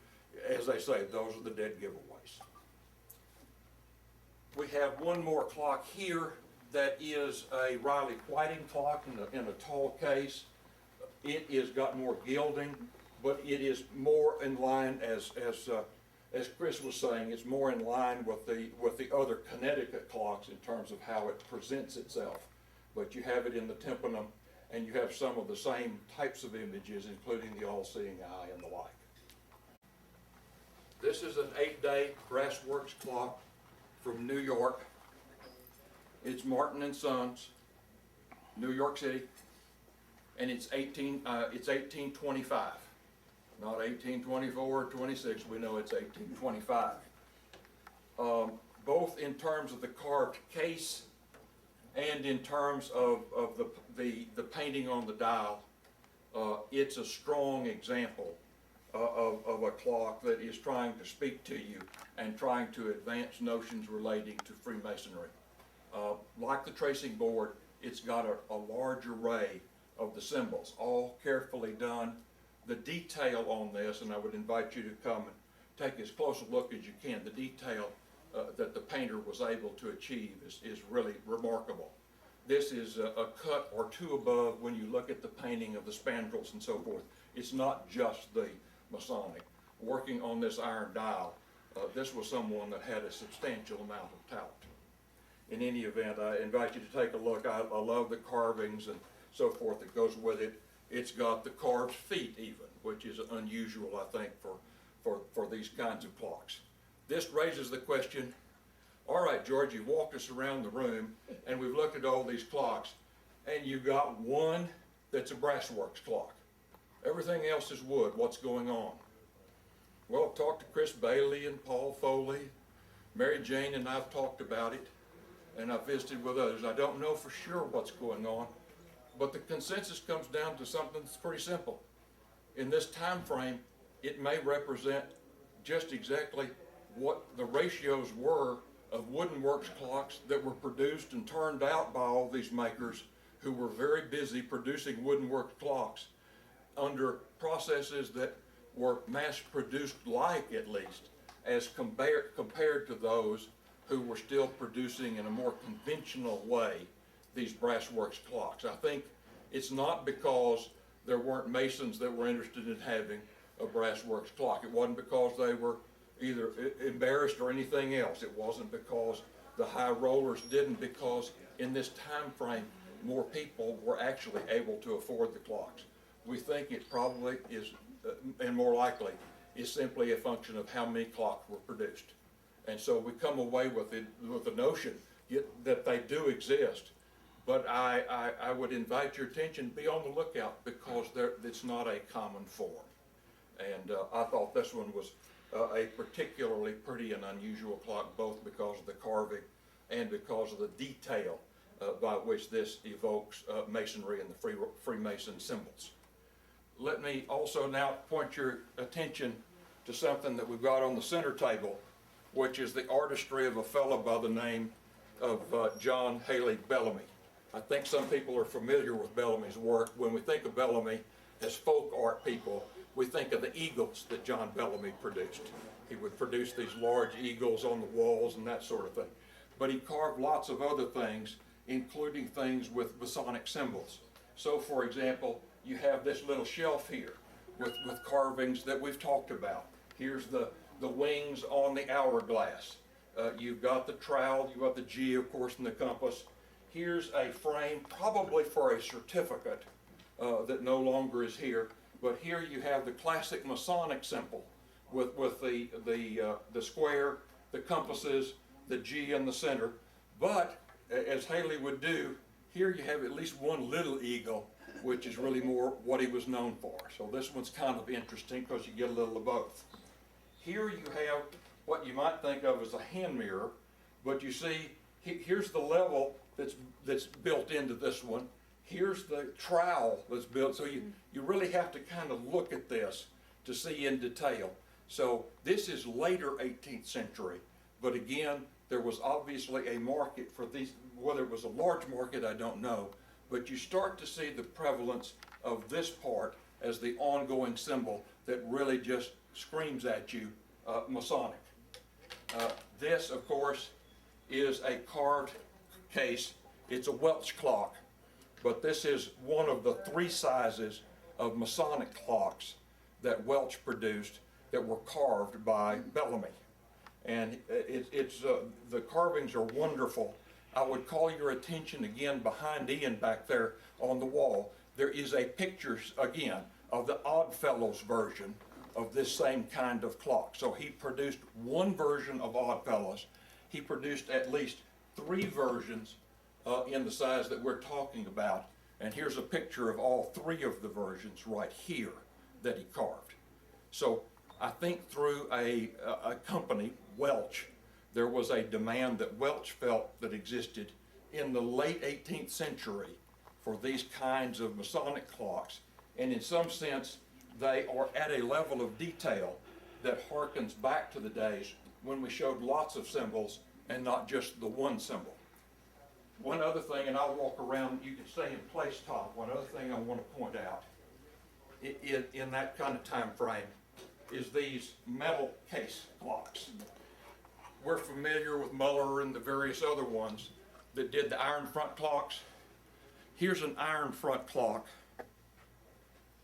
as they say, those are the dead giveaways. We have one more clock here that is a Riley Whiting clock in a tall case. It has got more gilding, but it is more in line, as Chris was saying, it's more in line with the other Connecticut clocks in terms of how it presents itself. But you have it in the tympanum, and you have some of the same types of images, including the all-seeing eye and the like. This is an 8-day Brassworks clock from New York. It's Martin & Sons, New York City, and it's 1825. Not 1824 or 26, we know it's 1825. Both in terms of the carved case and in terms of the painting on the dial, it's a strong example of a clock that is trying to speak to you and trying to advance notions relating to Freemasonry. Like the tracing board, it's got a large array of the symbols, all carefully done. The detail on this, and I would invite you to come and take as close a look as you can, the detail that the painter was able to achieve is really remarkable. This is a cut or 2 above when you look at the painting of the spandrels and so forth. It's not just the Masonic. Working on this iron dial, this was someone that had a substantial amount of talent. In any event, I invite you to take a look. I love the carvings and so forth that goes with it. It's got the carved feet even, which is unusual, I think, for these kinds of clocks. This raises the question, all right, George, you've walked us around the room, and we've looked at all these clocks, and you've got one that's a brassworks clock. Everything else is wood. What's going on? Well, I've talked to Chris Bailey and Paul Foley. Mary Jane and I've talked about it, and I've visited with others. I don't know for sure what's going on, but the consensus comes down to something that's pretty simple. In this time frame, it may represent just exactly what the ratios were of wooden works clocks that were produced and turned out by all these makers who were very busy producing wooden works clocks under processes that were mass-produced like, at least, as compared to those who were still producing in a more conventional way these brassworks clocks. I think it's not because there weren't masons that were interested in having a brassworks clock. It wasn't because they were either embarrassed or anything else. It wasn't because the high rollers didn't, because in this time frame, more people were actually able to afford the clocks. We think it probably is, and more likely, is simply a function of how many clocks were produced. And so we come away with the notion that they do exist. But I would invite your attention, be on the lookout, because it's not a common form. And I thought this one was a particularly pretty and unusual clock, both because of the carving and because of the detail by which this evokes masonry and the Freemason symbols. Let me also now point your attention to something that we've got on the center table, which is the artistry of a fellow by the name of John Haley Bellamy. I think some people are familiar with Bellamy's work. When we think of Bellamy as folk art people, we think of the eagles that John Bellamy produced. He would produce these large eagles on the walls and that sort of thing. But he carved lots of other things, including things with Masonic symbols. So, for example, you have this little shelf here with carvings that we've talked about. Here's the wings on the hourglass. You've got the trowel, you've got the G, of course, and the compass. Here's a frame, probably for a certificate that no longer is here. But here you have the classic Masonic symbol with the square, the compasses, the G in the center. But as Haley would do, here you have at least one little eagle, which is really more what he was known for. So this one's kind of interesting because you get a little of both. Here you have what you might think of as a hand mirror, but you see, here's the level that's built into this one. Here's the trowel that's built, so you really have to kind of look at this to see in detail. So this is later 18th century, but again, there was obviously a market for these. Whether it was a large market, I don't know, but you start to see the prevalence of this part as the ongoing symbol that really just screams at you Masonic. This, of course, is a carved case. It's a Welch clock, but this is one of the 3 sizes of Masonic clocks that Welch produced that were carved by Bellamy. And the carvings are wonderful. I would call your attention again behind Ian back there on the wall. There is a picture, again, of the Odd Fellows version of this same kind of clock. So he produced one version of Odd Fellows. He produced at least 3 versions in the size that we're talking about. And here's a picture of all 3 of the versions right here that he carved. So I think through a company, Welch, there was a demand that Welch felt that existed in the late 18th century for these kinds of Masonic clocks. And in some sense, they are at a level of detail that harkens back to the days when we showed lots of symbols and not just the one symbol. One other thing, and I'll walk around, you can stay in place, Tom. One other thing I want to point out in that kind of time frame is these metal case clocks. We're familiar with Muller and the various other ones that did the iron front clocks. Here's an iron front clock,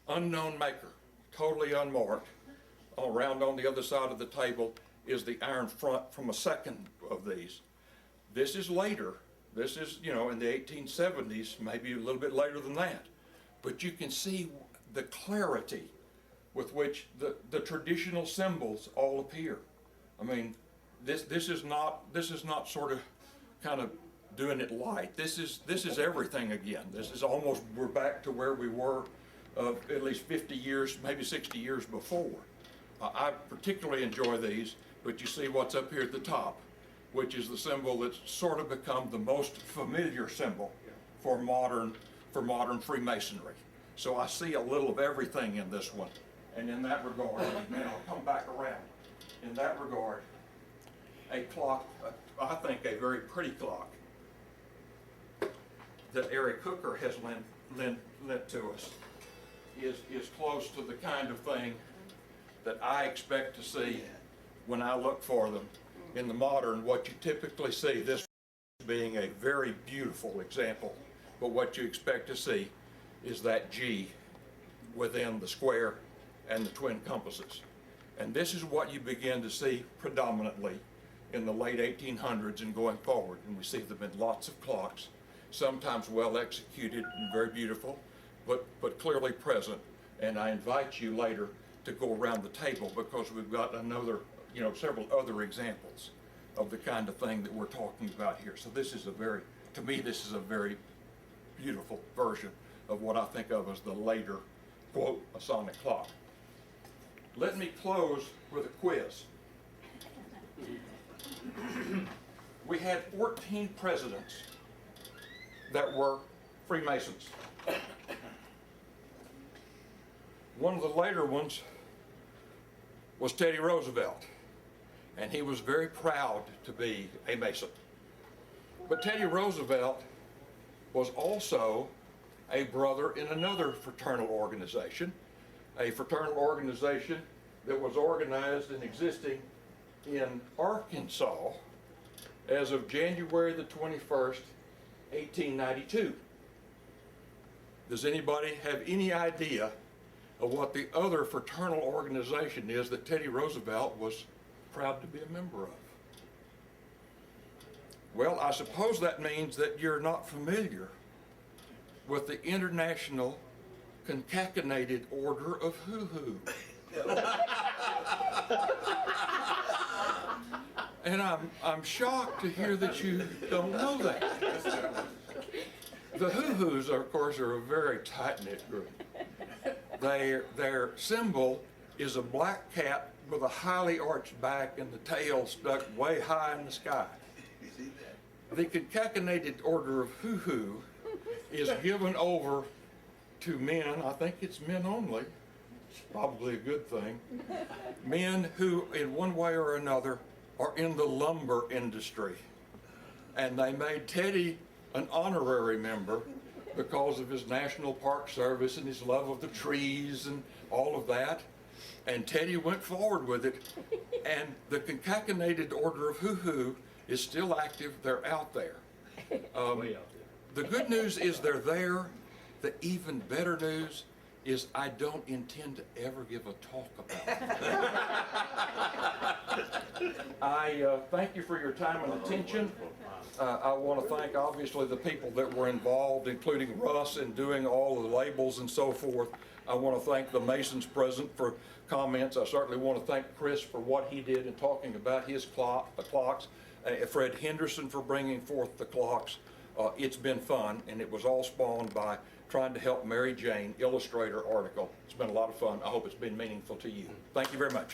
unknown maker, totally unmarked. Around on the other side of the table is the iron front from a second of these. This is later, This is, you know, in the 1870s, maybe a little bit later than that. But you can see the clarity with which the traditional symbols all appear. I mean, this is not sort of kind of doing it light. This is everything again. This is almost, we're back to where we were at least 50 years, maybe 60 years before. I particularly enjoy these, but you see what's up here at the top, which is the symbol that's sort of become the most familiar symbol for modern Freemasonry. So I see a little of everything in this one. And in that regard, and I'll come back around, in that regard, a clock, I think a very pretty clock that Eric Hooker has lent to us is close to the kind of thing that I expect to see when I look for them. In the modern, what you typically see, this being a very beautiful example, but what you expect to see is that G within the square and the twin compasses. And this is what you begin to see predominantly in the late 1800s and going forward. And we see them in lots of clocks, sometimes well executed and very beautiful, but clearly present. And I invite you later to go around the table because we've got another, you know, several other examples of the kind of thing that we're talking about here. So this is to me, this is a very beautiful version of what I think of as the later, quote, Masonic clock. Let me close with a quiz. We had 14 presidents that were Freemasons. One of the later ones was Teddy Roosevelt, and he was very proud to be a Mason. But Teddy Roosevelt was also a brother in another fraternal organization, a fraternal organization that was organized and existing in Arkansas as of January the 21st, 1892. Does anybody have any idea of what the other fraternal organization is that Teddy Roosevelt was proud to be a member of? Well, I suppose that means that you're not familiar with the International Concatenated Order of Hoo-Hoo. And I'm shocked to hear that you don't know that. The Hoo-Hoos, of course, are a very tight-knit group. Their symbol is a black cat with a highly arched back and the tail stuck way high in the sky. The Concatenated Order of Hoo-Hoo is given over to men, I think it's men only, it's probably a good thing, men who in one way or another are in the lumber industry. And they made Teddy an honorary member because of his National Park Service and his love of the trees and all of that. And Teddy went forward with it. And the Concatenated Order of Hoo-Hoo is still active. They're out there. The good news is they're there. The even better news is I don't intend to ever give a talk about it. I thank you for your time and attention. I want to thank obviously the people that were involved, including Russ, in doing all of the labels and so forth. I want to thank the Masons present for comments. I certainly want to thank Chris for what he did in talking about his the clocks. Fred Henderson for bringing forth the clocks. It's been fun, and it was all spawned by trying to help Mary Jane illustrate her article. It's been a lot of fun. I hope it's been meaningful to you. Thank you very much.